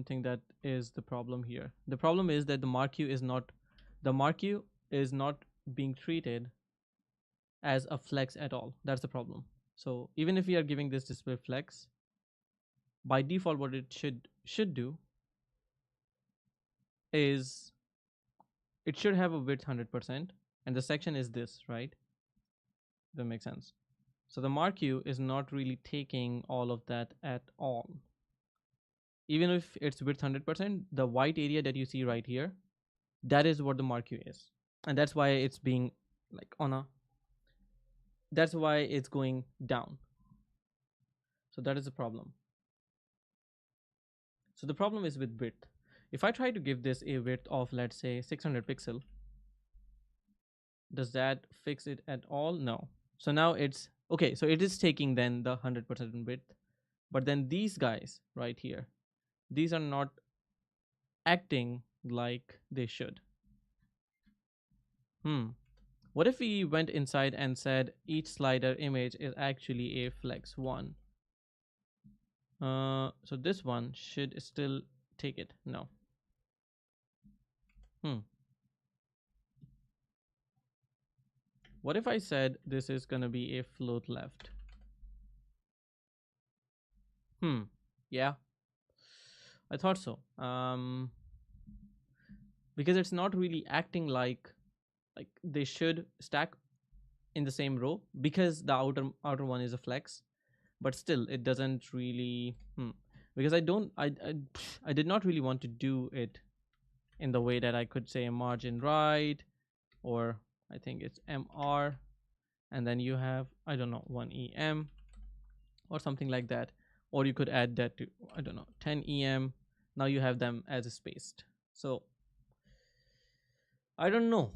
think that is the problem here. The problem is that the marquee is not being treated as a flex at all. That's the problem. So even if we are giving this display flex, by default what it should do is it should have a width 100%, and the section is this, right? That makes sense. So the marquee is not really taking all of that at all. Even if it's width 100%, the white area that you see right here, that is what the marquee is. And that's why it's being like that's why it's going down. So that is the problem. So the problem is with width. If I try to give this a width of, let's say, 600 pixel, does that fix it at all? No. So now it's okay. So it is taking then the 100% width, but then these guys right here, these are not acting like they should. What if we went inside and said each slider image is actually a flex one? So this one should still take it. No. What if I said this is gonna be a float left? Yeah, I thought so. Because it's not really acting like they should stack in the same row, because the outer one is a flex, but still it doesn't really because I did not really want to do it in the way that I could say margin right, or I think it's MR, and then you have, I don't know, 1 EM or something like that, or you could add that to, I don't know, 10 EM. Now you have them as spaced. So I don't know.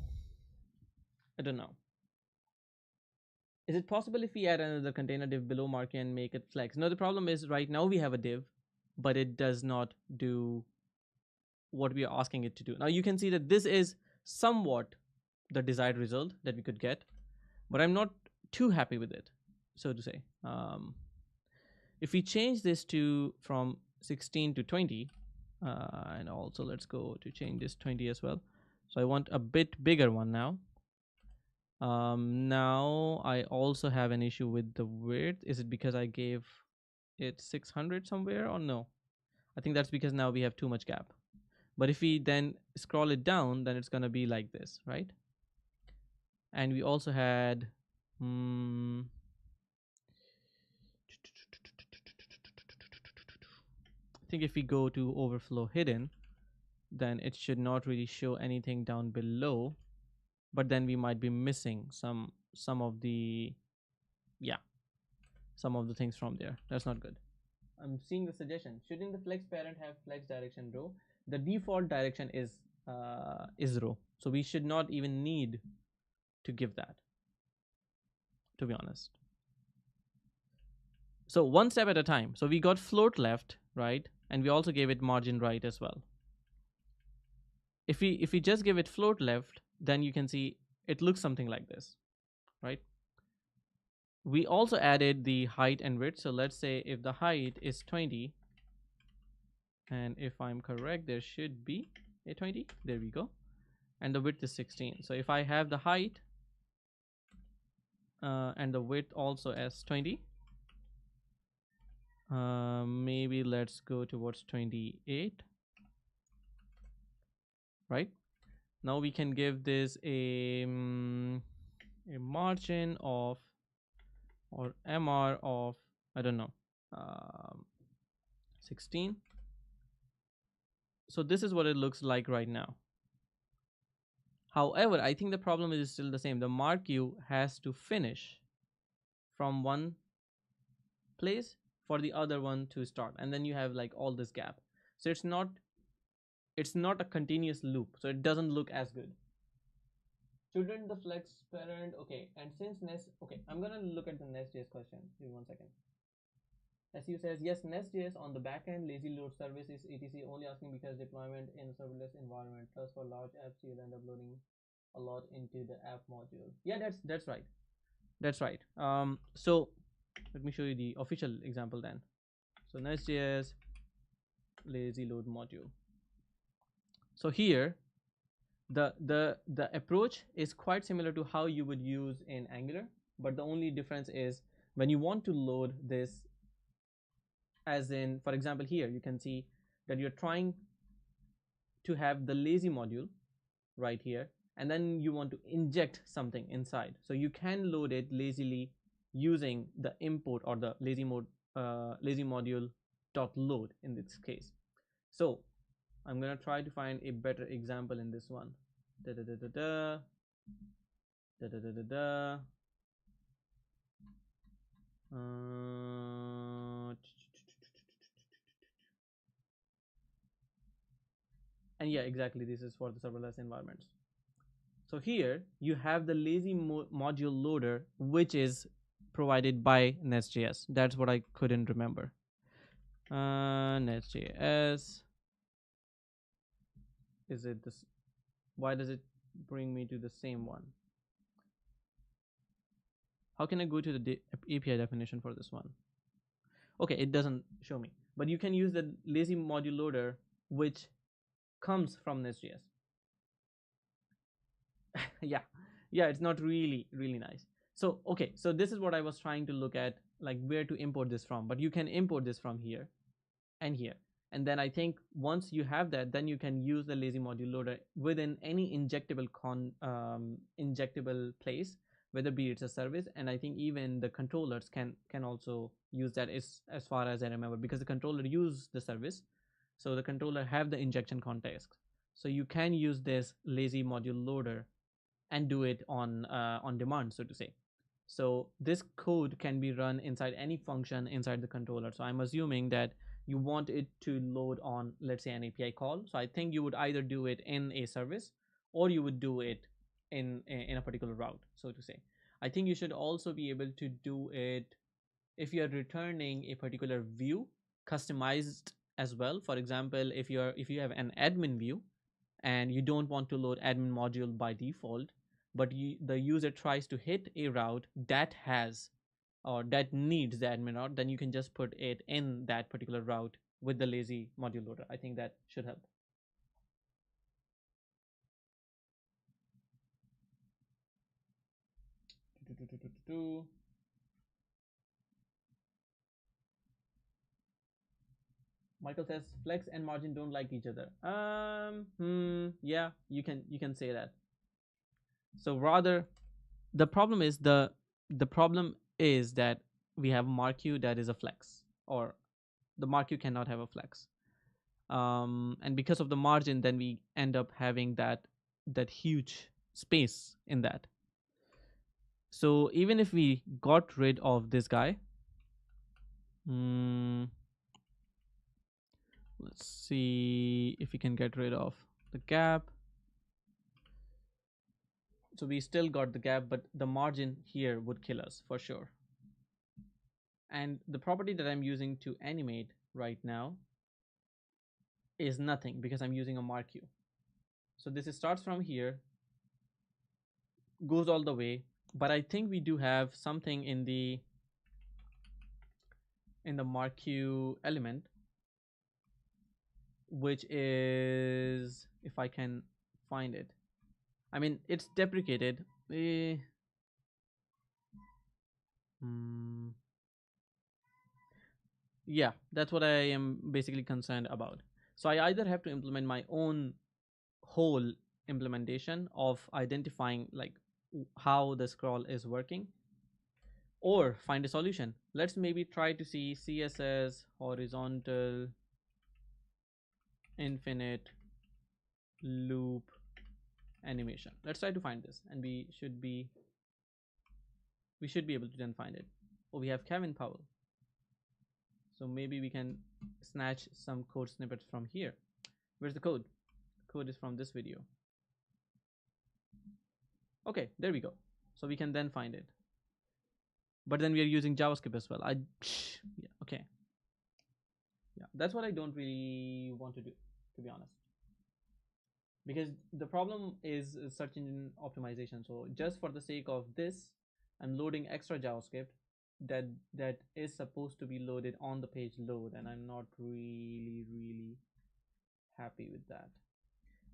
Is it possible if we add another container div below marquee and make it flex? No, the problem is right now we have a div, but it does not do what we are asking it to do. Now you can see that this is somewhat the desired result that we could get, but I'm not too happy with it, so to say. If we change this to from 16 to 20, and also let's go to change this 20 as well. So I want a bit bigger one now. Now I also have an issue with the width. Is it because I gave it 600 somewhere, or no? I think that's because now we have too much gap. But if we then scroll it down, then it's gonna be like this, right? And we also had I think if we go to overflow hidden, then it should not really show anything down below, but then we might be missing some of the some of the things from there. That's not good. I'm seeing the suggestion, shouldn't the flex parent have flex direction row? The default direction is row, so we should not even need to give that, to be honest. So one step at a time. So we got float left, right? And we also gave it margin right as well. If we just give it float left, then you can see it looks something like this, right? We also added the height and width. So let's say if the height is 20, and if I'm correct, there should be a 20. There we go. And the width is 16. So if I have the height and the width also as 20, maybe let's go towards 28, right? Now we can give this a margin of, or MR of, I don't know, 16. So this is what it looks like right now. However, I think the problem is still the same. The mark queue has to finish from one place for the other one to start, and then you have like all this gap. So it's not a continuous loop, so it doesn't look as good. Shouldn't the flex parent, okay, and since nest, okay, I'm gonna look at the nest.js question. Give me 1 second. SU says yes, nest.js on the backend lazy load service is etc only asking because deployment in serverless environment. Plus for large apps you'll end up loading a lot into the app module. Yeah, that's right. That's right. So let me show you the official example then. So nest.js lazy load module. So here the approach is quite similar to how you would use in Angular, but the only difference is when you want to load this, as in for example here you can see that you're trying to have the lazy module right here, and then you want to inject something inside, so you can load it lazily using the import or the lazy module dot load in this case. So I'm gonna try to find a better example in this one. Da da da da da da da da da da. And yeah, exactly, this is for the serverless environments. So here you have the lazy module loader, which is provided by NextJS. That's what I couldn't remember. NextJS. Is it this? Why does it bring me to the same one? How can I go to the API definition for this one? Okay, it doesn't show me. But you can use the lazy module loader, which comes from NextJS. Yeah, yeah, it's not really nice. So okay, so this is what I was trying to look at, like where to import this from. But you can import this from here and here, and then I think once you have that, then you can use the lazy module loader within any injectable place, whether be it's a service, and I think even the controllers can also use that, as far as I remember, because the controller use the service, so the controller have the injection context, so you can use this lazy module loader and do it on demand, so to say. So this code can be run inside any function inside the controller. So I'm assuming that you want it to load on, let's say, an API call. So I think you would either do it in a service or you would do it in a particular route, so to say. I think you should also be able to do it if you're returning a particular view customized as well. For example, if you have an admin view and you don't want to load admin module by default, but the user tries to hit a route that has or that needs the admin route, then you can just put it in that particular route with the lazy module loader. I think that should help. Michael says flex and margin don't like each other. Yeah, you can say that. So rather, the problem is that we have marquee that is a flex, or the marquee cannot have a flex. And because of the margin, then we end up having that huge space in that. So even if we got rid of this guy, let's see if we can get rid of the gap. So we still got the gap, but the margin here would kill us for sure. And the property that I'm using to animate right now is nothing because I'm using a marquee. So this starts from here, goes all the way, but I think we do have something in the marquee element, which is, if I can find it, I mean it's deprecated. Yeah, that's what I am basically concerned about. So I either have to implement my own whole implementation of identifying like how the scroll is working, or find a solution. Let's maybe try to see CSS horizontal infinite loop animation. Let's try to find this, and we should be able to then find it. Oh, we have Kevin Powell, so maybe we can snatch some code snippets from here. Where's the code? The code is from this video. Okay, there we go. So we can then find it, but then we are using JavaScript as well. Yeah, okay, yeah, that's what I don't really want to do, to be honest, because the problem is search engine optimization. So just for the sake of this, I'm loading extra JavaScript that is supposed to be loaded on the page load, and I'm not really happy with that.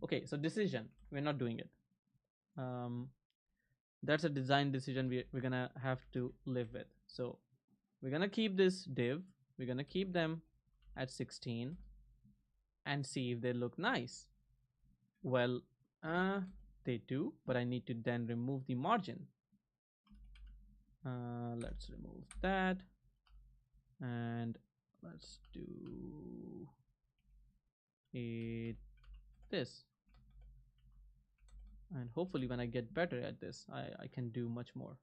Okay, so decision, we're not doing it. That's a design decision we're gonna have to live with. So we're gonna keep this div, we're gonna keep them at 16 and see if they look nice. Well, they do, but I need to then remove the margin. Let's remove that, and let's do this, and hopefully when I get better at this, I can do much more.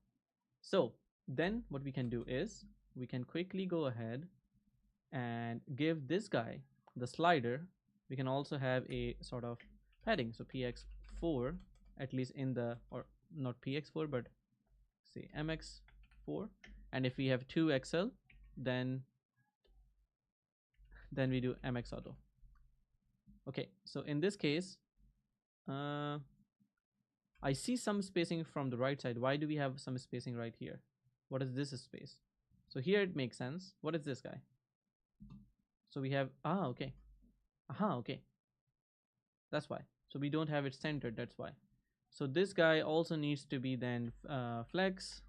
So then what we can do is we can quickly go ahead and give this guy the slider. We can also have a sort of padding, so px4, at least in the, or not px4 but say mx4, and if we have 2xl, then we do mx auto. Okay, so in this case, I see some spacing from the right side. Why do we have some spacing right here? What is this space? So here it makes sense. What is this guy? So we have, okay. Okay. That's why. So we don't have it centered, that's why. So this guy also needs to be then flex,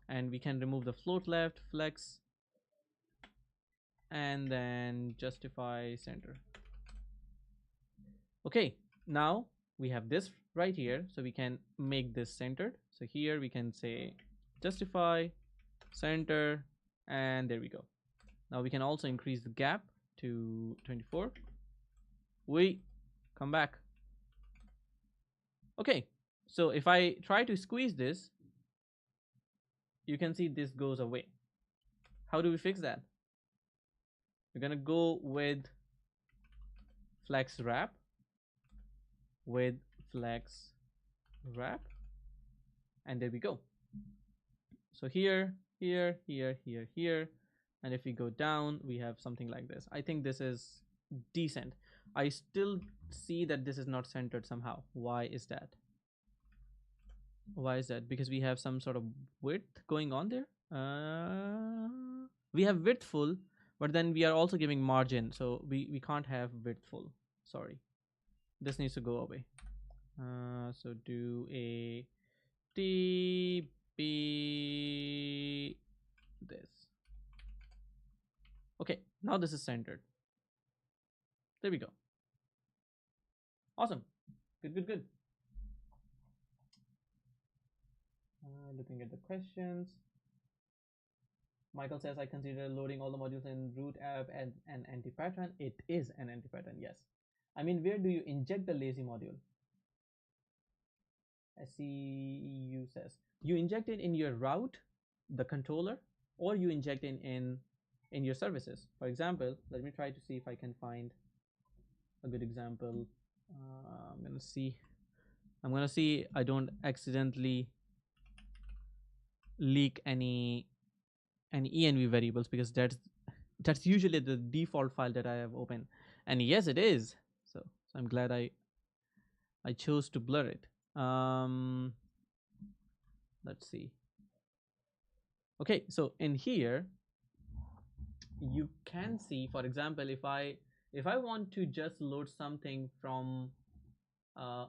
and we can remove the float left, flex, and then justify center. Okay, now we have this right here, so we can make this centered. So here we can say justify center, and there we go. Now we can also increase the gap to 24. Wait, come back. Okay, so if I try to squeeze this, you can see this goes away. How do we fix that? We're gonna go with flex wrap, and there we go. So here, and if we go down, we have something like this. I think this is decent. I still see that this is not centered somehow. Why is that? Because we have some sort of width going on there. We have width full, but then we are also giving margin, so we can't have width full. Sorry, this needs to go away. So do a TB this. Okay, now this is centered. There we go. Awesome. Good. Looking at the questions. Michael says, I consider loading all the modules in root app as an anti-pattern. It is an anti-pattern, yes. I mean, where do you inject the lazy module? SCU says, you inject it in your route, the controller, or you inject it in your services. For example, let me try to see if I can find a good example. I'm gonna see I don't accidentally leak any env variables, because that's usually the default file that I have open, and yes, it is. So I'm glad I chose to blur it. Let's see. Okay, so in here you can see, for example, if I want to just load something from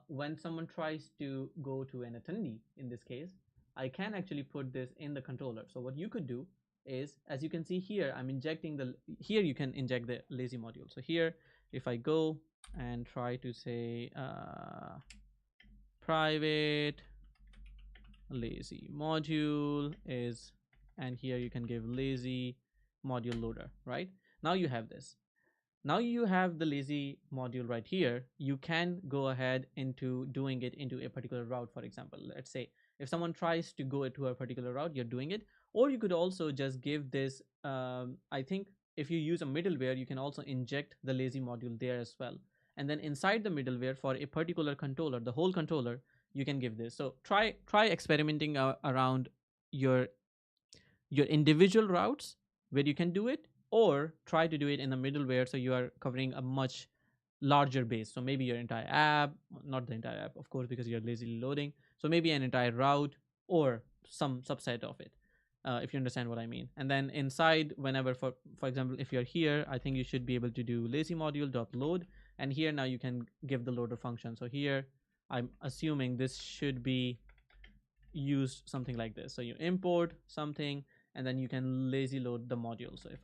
when someone tries to go to an attendee, in this case, I can actually put this in the controller. So what you could do is, as you can see here, I'm injecting here you can inject the lazy module. So here, if I go and try to say private lazy module is, and here you can give lazy module loader, right? Now you have this. Now you have the lazy module right here. You can go ahead into doing it into a particular route. For example, let's say if someone tries to go to a particular route, you're doing it. Or you could also just give this, I think if you use a middleware, you can also inject the lazy module there as well. And then inside the middleware for a particular controller, the whole controller, you can give this. So try experimenting around your individual routes where you can do it, or try to do it in the middleware so you are covering a much larger base. So maybe your entire app, not the entire app of course because you're lazily loading, so maybe an entire route or some subset of it, if you understand what I mean. And then inside, whenever, for example, if you're here, I think you should be able to do lazy module dot load, and here now you can give the loader function. So here I'm assuming this should be used something like this. So you import something and then you can lazy load the module. So if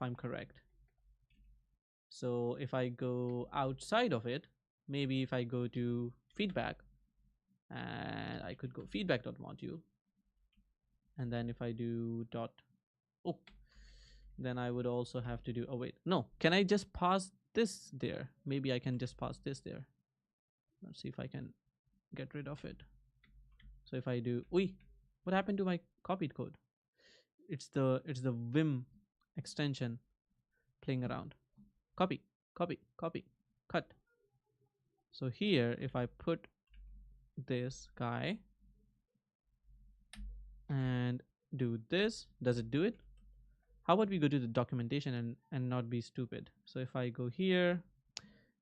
I'm correct, so if I go outside of it, maybe if I go to feedback, and I could go feedback.module, and then if I do dot, oh, then I would also have to do, oh wait, no, can I just pass this there? Maybe I can just pass this there. Let's see if I can get rid of it. So if I do, what happened to my copied code? It's the Vim extension playing around. Copy, copy, copy, cut. So here, if I put this guy and do this, does it do it? How about we go to the documentation and not be stupid? So if I go here,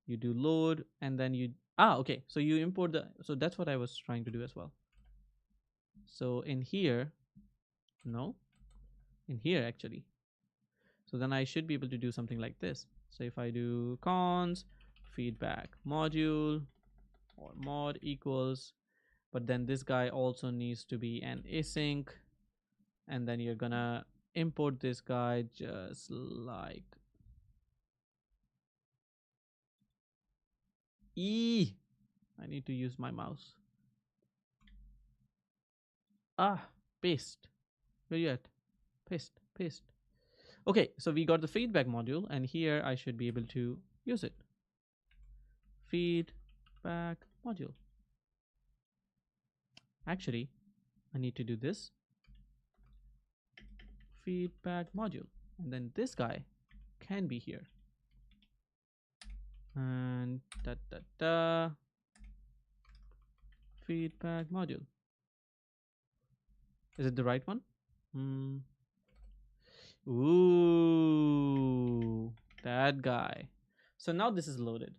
you do load, and then you, okay, so you import the, so that's what I was trying to do as well. So in here, no, in here actually. So then I should be able to do something like this. So if I do cons feedback module or mod equals, but then this guy also needs to be an async, and then you're gonna import this guy just like I need to use my mouse. Paste. Where you at? Paste. Okay, so we got the feedback module, and here I should be able to use it. Feedback module. Actually, I need to do this. Feedback module. And then this guy can be here. And feedback module. Is it the right one? Ooh, that guy. So now this is loaded.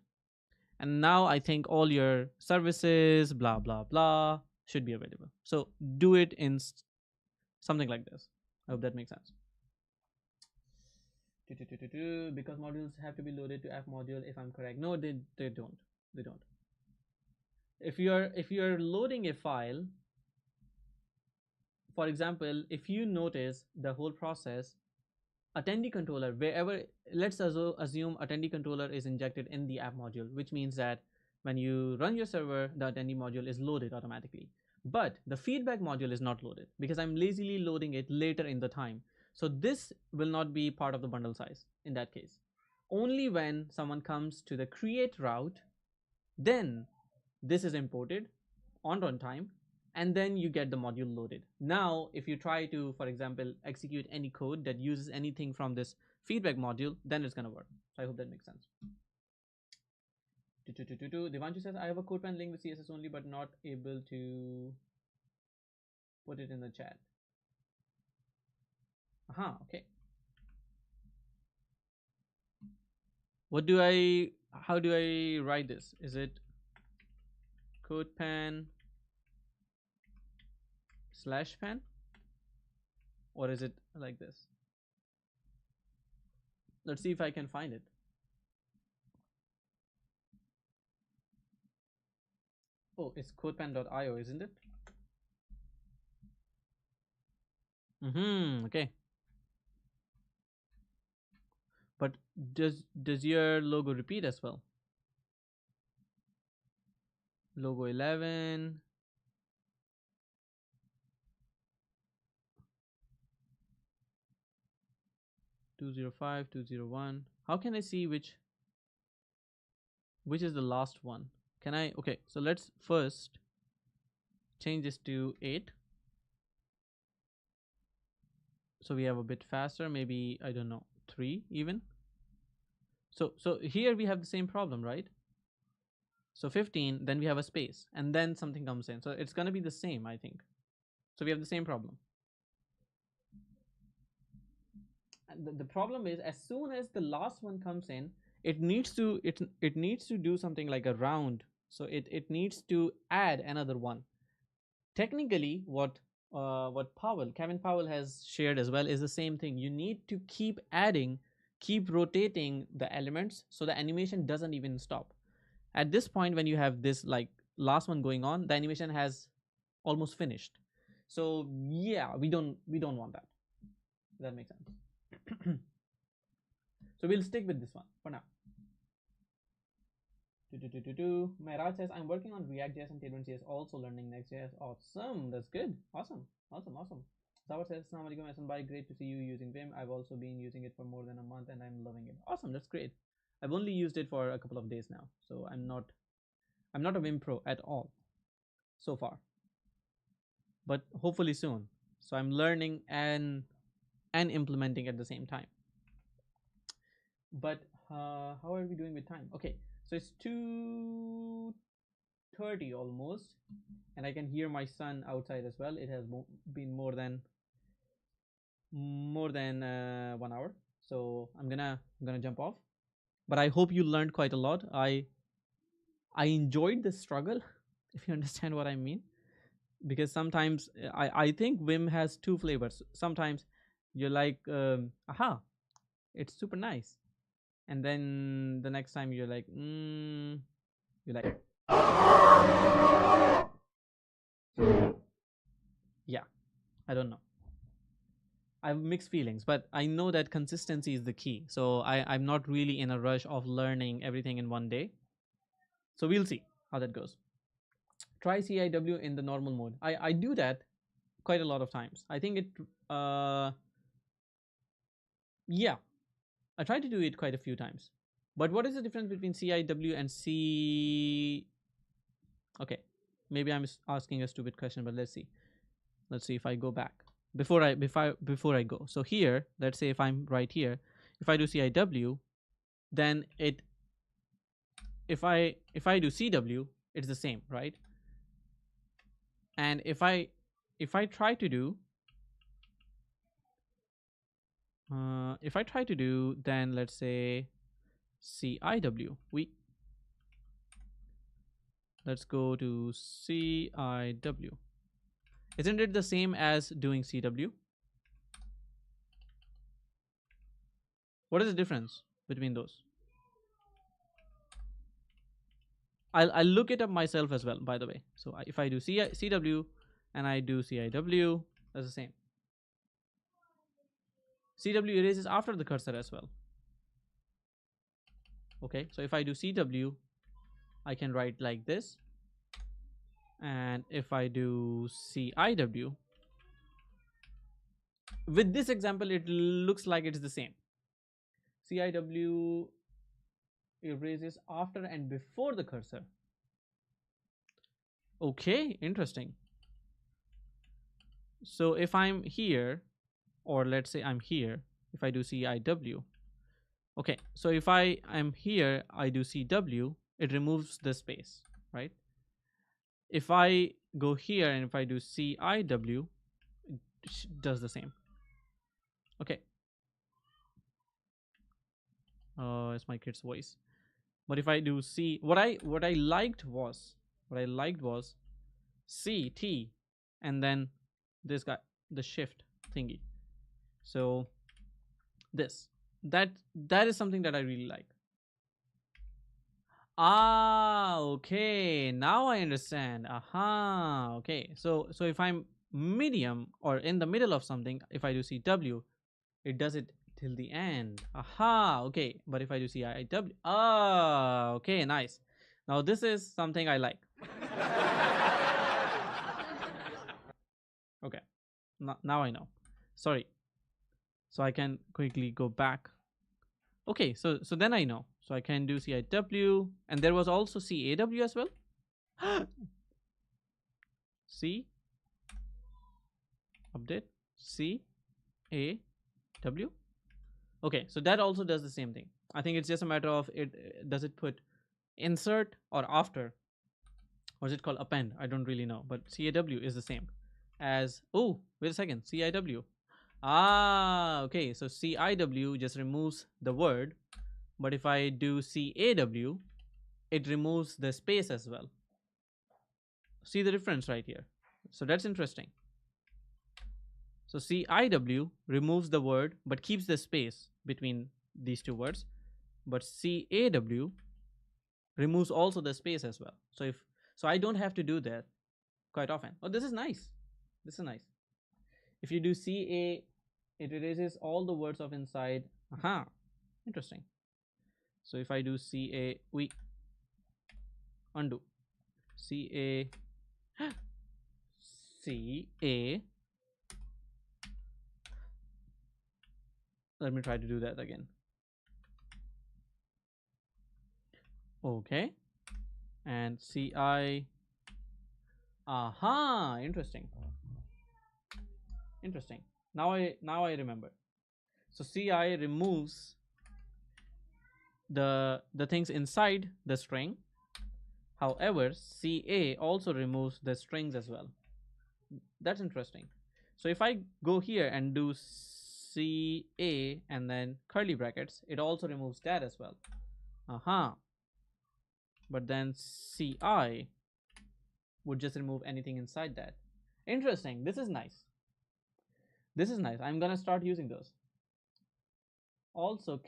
And now I think all your services, blah, blah, blah, should be available. So do it in something like this. I hope that makes sense. Because modules have to be loaded to app module, if I'm correct. No, they don't. They don't. If you're loading a file, for example, if you notice the whole process, attendee controller, wherever, let's assume attendee controller is injected in the app module, which means that when you run your server, the attendee module is loaded automatically. But the feedback module is not loaded because I'm lazily loading it later in the time. So this will not be part of the bundle size in that case. Only when someone comes to the create route, then this is imported on runtime, and then you get the module loaded. Now, if you try to, for example, execute any code that uses anything from this feedback module, then it's gonna work. So I hope that makes sense. Devanshu says, I have a CodePen link with CSS only, but not able to put it in the chat. Okay. How do I write this? Is it CodePen /pen, or is it like this? Let's see if I can find it. Oh, it's codepen.io, isn't it? Okay. But does your logo repeat as well? Logo 11. 205, 201. How can I see which is the last one? Can I? Okay, so let's first change this to 8. So we have a bit faster, maybe, I don't know, 3 even. So here we have the same problem, right? So 15, then we have a space, and then something comes in. So it's going to be the same, I think. So we have the same problem. And the problem is, as soon as the last one comes in, it needs to do something like a round. So it needs to add another one. Technically, what Kevin Powell has shared as well is the same thing. You need to keep adding, keep rotating the elements so the animation doesn't even stop. At this point, when you have this like last one going on, the animation has almost finished. So yeah, we don't want that. That makes sense. So we'll stick with this one for now. Maharaj says, I'm working on React.js and TailwindCSS, also learning Next.js. Awesome. That's good. Awesome. Zawar says, Assalamu alaikum, Ahsan bhai. Great to see you using Vim. I've also been using it for more than a month and I'm loving it. Awesome. That's great. I've only used it for a couple of days now. So I'm not a Vim pro at all so far. But hopefully soon. So I'm learning and implementing at the same time. But how are we doing with time? Okay, so it's 2:30 almost, and I can hear my son outside as well. It has been more than 1 hour, so I'm gonna jump off. But I hope you learned quite a lot. I enjoyed the struggle, if you understand what I mean, because sometimes I think Vim has two flavors. Sometimes you're like, aha, it's super nice, and then the next time you're like, yeah, I don't know. I have mixed feelings, but I know that consistency is the key. So I'm not really in a rush of learning everything in one day. So we'll see how that goes. Try CIW in the normal mode. I do that quite a lot of times. I think it, yeah, I try to do it quite a few times. But what is the difference between CIW and C? Okay, maybe I'm asking a stupid question, but let's see. Let's see if I go back before I go. So here, let's say if I'm right here, if I do CIW, then if I do CW, it's the same, right? And if I try to do then let's say CIW, let's go to CIW. Isn't it the same as doing CW? What is the difference between those? I'll look it up myself as well, by the way. So if I do CW and I do CIW, that's the same. CW erases after the cursor as well. Okay, so if I do CW, I can write like this. And if I do CIW, with this example, it looks like it's the same. CIW erases after and before the cursor. Okay, interesting. So if I'm here, or let's say I'm here, if I do CIW, okay, so if I am here, I do CW, it removes the space, right? If I go here and if I do CIW, it does the same. Okay. It's my kid's voice. But if I do C, what I liked was CT and then this guy, the shift thingy. So that is something that I really like. Okay, now I understand. Aha, okay. So if I'm medium or in the middle of something, if I do CW, it does it till the end. Aha, okay. But if I do CIW, okay, nice. Now this is something I like. Okay, now I know. Sorry. So I can quickly go back. Okay, so then I know. So I can do CIW, and there was also CAW as well. C update CAW. Okay, so that also does the same thing. I think it's just a matter of it does it put insert or after, or is it called append? I don't really know, but CAW is the same as, oh, wait a second, CIW. Ah, okay, so CIW just removes the word, but if I do CAW, it removes the space as well. See the difference right here. So that's interesting. So CIW removes the word but keeps the space between these two words, but CAW removes also the space as well. So I don't have to do that quite often. Oh, this is nice. This is nice. If you do CA, it erases all the words of inside. Aha, interesting. So if I do CA, we undo CA CA. Let me try to do that again. Okay, and CI. Aha, interesting. Interesting. Now I remember. So CI removes the things inside the string. However, CA also removes the strings as well. That's interesting. So if I go here and do CA and then curly brackets, it also removes that as well. Aha. But then CI would just remove anything inside that. Interesting. This is nice. This is nice. I'm gonna start using those. Also,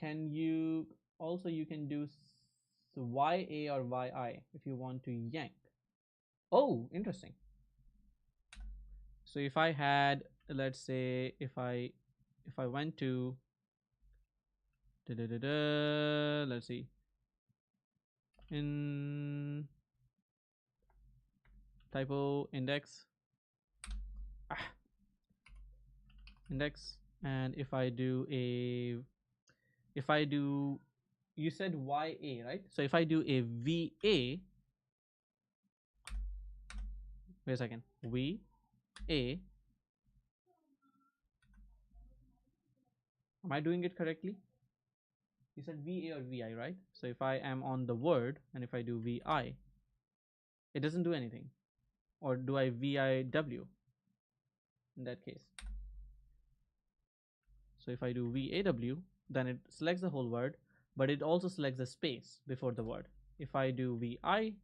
you can do YA or YI if you want to yank. Oh, interesting. So if I had, let's say, if I went to let's see, in typo index, index, and if I do you said YA, right? So if I do a VA, wait a second, VA, am I doing it correctly? You said VA or VI, right? So if I am on the word and if I do VI, it doesn't do anything. Or do I VIW in that case? So if I do VAW, then it selects the whole word, but it also selects the space before the word. If I do VIW,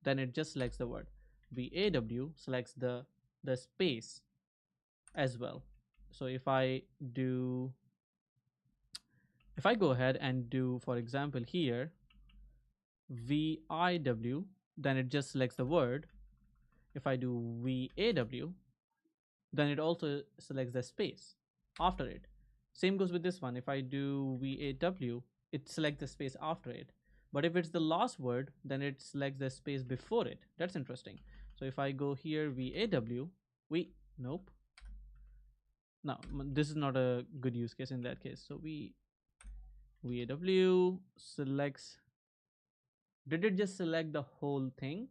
then it just selects the word. VAW selects the space as well. So if I go ahead and do, for example, here VIW, then it just selects the word. If I do VAW, then it also selects the space after it. Same goes with this one. If I do VAW, it selects the space after it. But if it's the last word, then it selects the space before it. That's interesting. So if I go here VAW, nope. No, this is not a good use case in that case. So VAW selects. Did it just select the whole thing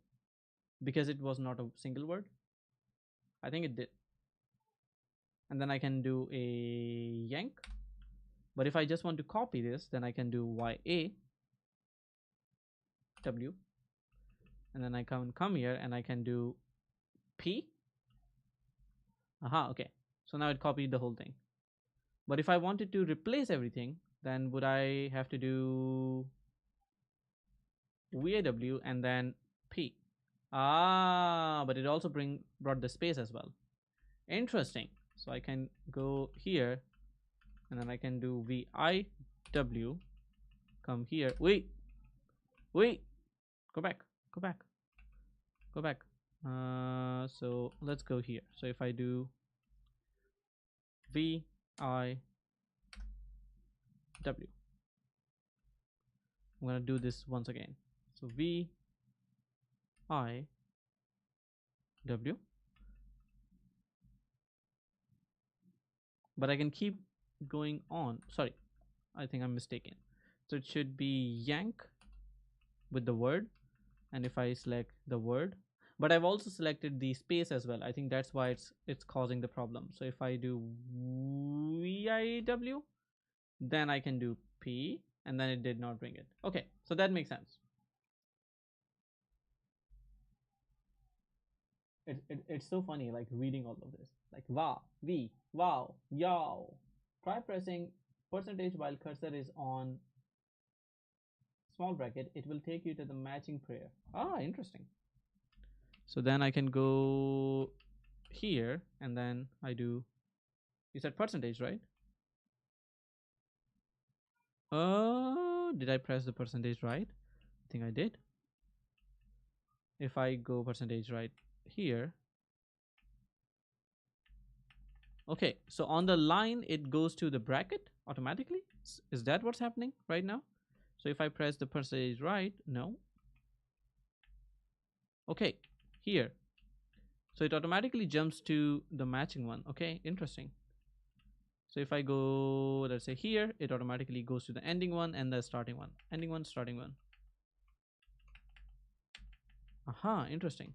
because it was not a single word? I think it did. And then I can do a yank. But if I just want to copy this, then I can do YAW. And then I come here and I can do P. Aha, okay. So now it copied the whole thing. But if I wanted to replace everything, then would I have to do VAW and then P? Ah, but it also brought the space as well. Interesting. So I can go here and then I can do VIW, come here. Wait, go back, go back, go back. So let's go here. So if I do VIW, I'm gonna do this once again. So VIW, but I can keep going on. Sorry, I think I'm mistaken. So it should be yank with the word, and if I select the word, but I've also selected the space as well. I think that's why it's causing the problem. So if I do VIW, then I can do P, and then it did not bring it. Okay, so that makes sense. It's so funny, like reading all of this, like wow, v, wow, yow. Try pressing percentage while cursor is on small bracket. It will take you to the matching prayer. Ah, interesting. So then I can go here, and then I do. You said percentage, right? Did I press the percentage right? I think I did. If I go percentage right here, okay, so on the line it goes to the bracket automatically. Is that what's happening right now? So if I press the percentage right, no. Okay, here. So it automatically jumps to the matching one. Okay, interesting. So if I go, let's say here, it automatically goes to the ending one and the starting one. Ending one, starting one. Aha, interesting.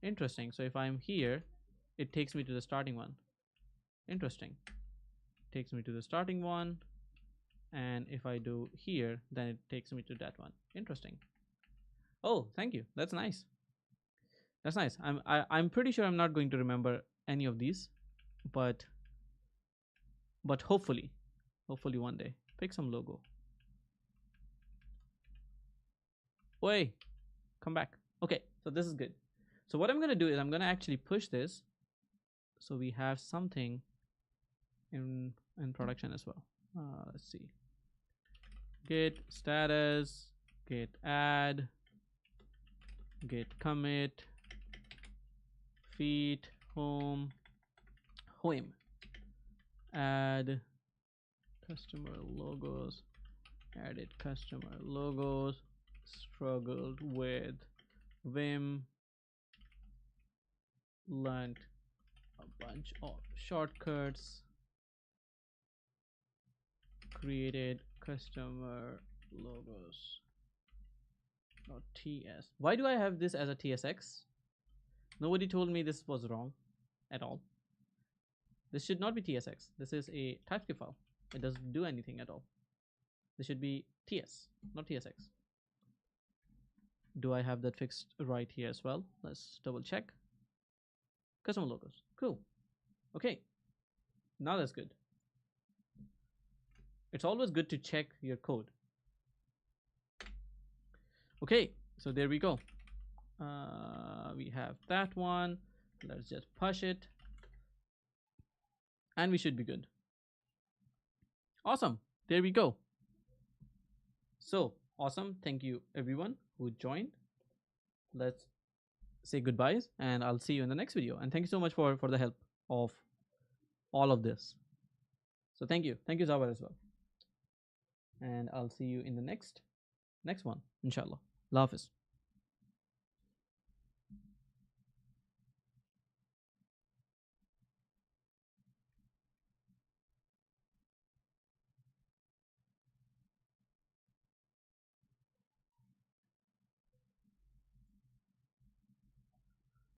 Interesting. So if I'm here, it takes me to the starting one. Interesting. Takes me to the starting one. And if I do here, then it takes me to that one. Interesting. Oh, thank you. That's nice. That's nice. I'm pretty sure I'm not going to remember any of these, but hopefully one day. Pick some logo. Oi, come back. Okay, so this is good. So what I'm gonna do is I'm gonna actually push this so we have something in production as well. Let's see. Git status, git add, git commit, feed home, whim, add customer logos, added customer logos, struggled with Vim, learned a bunch of shortcuts, created customer logos. Not TS. Why do I have this as a TSX? Nobody told me this was wrong at all. This should not be TSX. This is a TypeScript file. It doesn't do anything at all. This should be TS, not TSX. Do I have that fixed right here as well? Let's double check. Customer logos. Cool. Okay. Now that's good. It's always good to check your code. Okay, so there we go. We have that one. Let's just push it. And we should be good. Awesome. There we go. So awesome. Thank you everyone who joined. Let's say goodbyes, and I'll see you in the next video. And thank you so much for the help of all of this. So thank you. Thank you, Zawar, as well. And I'll see you in the next one, inshallah. Allah Hafiz.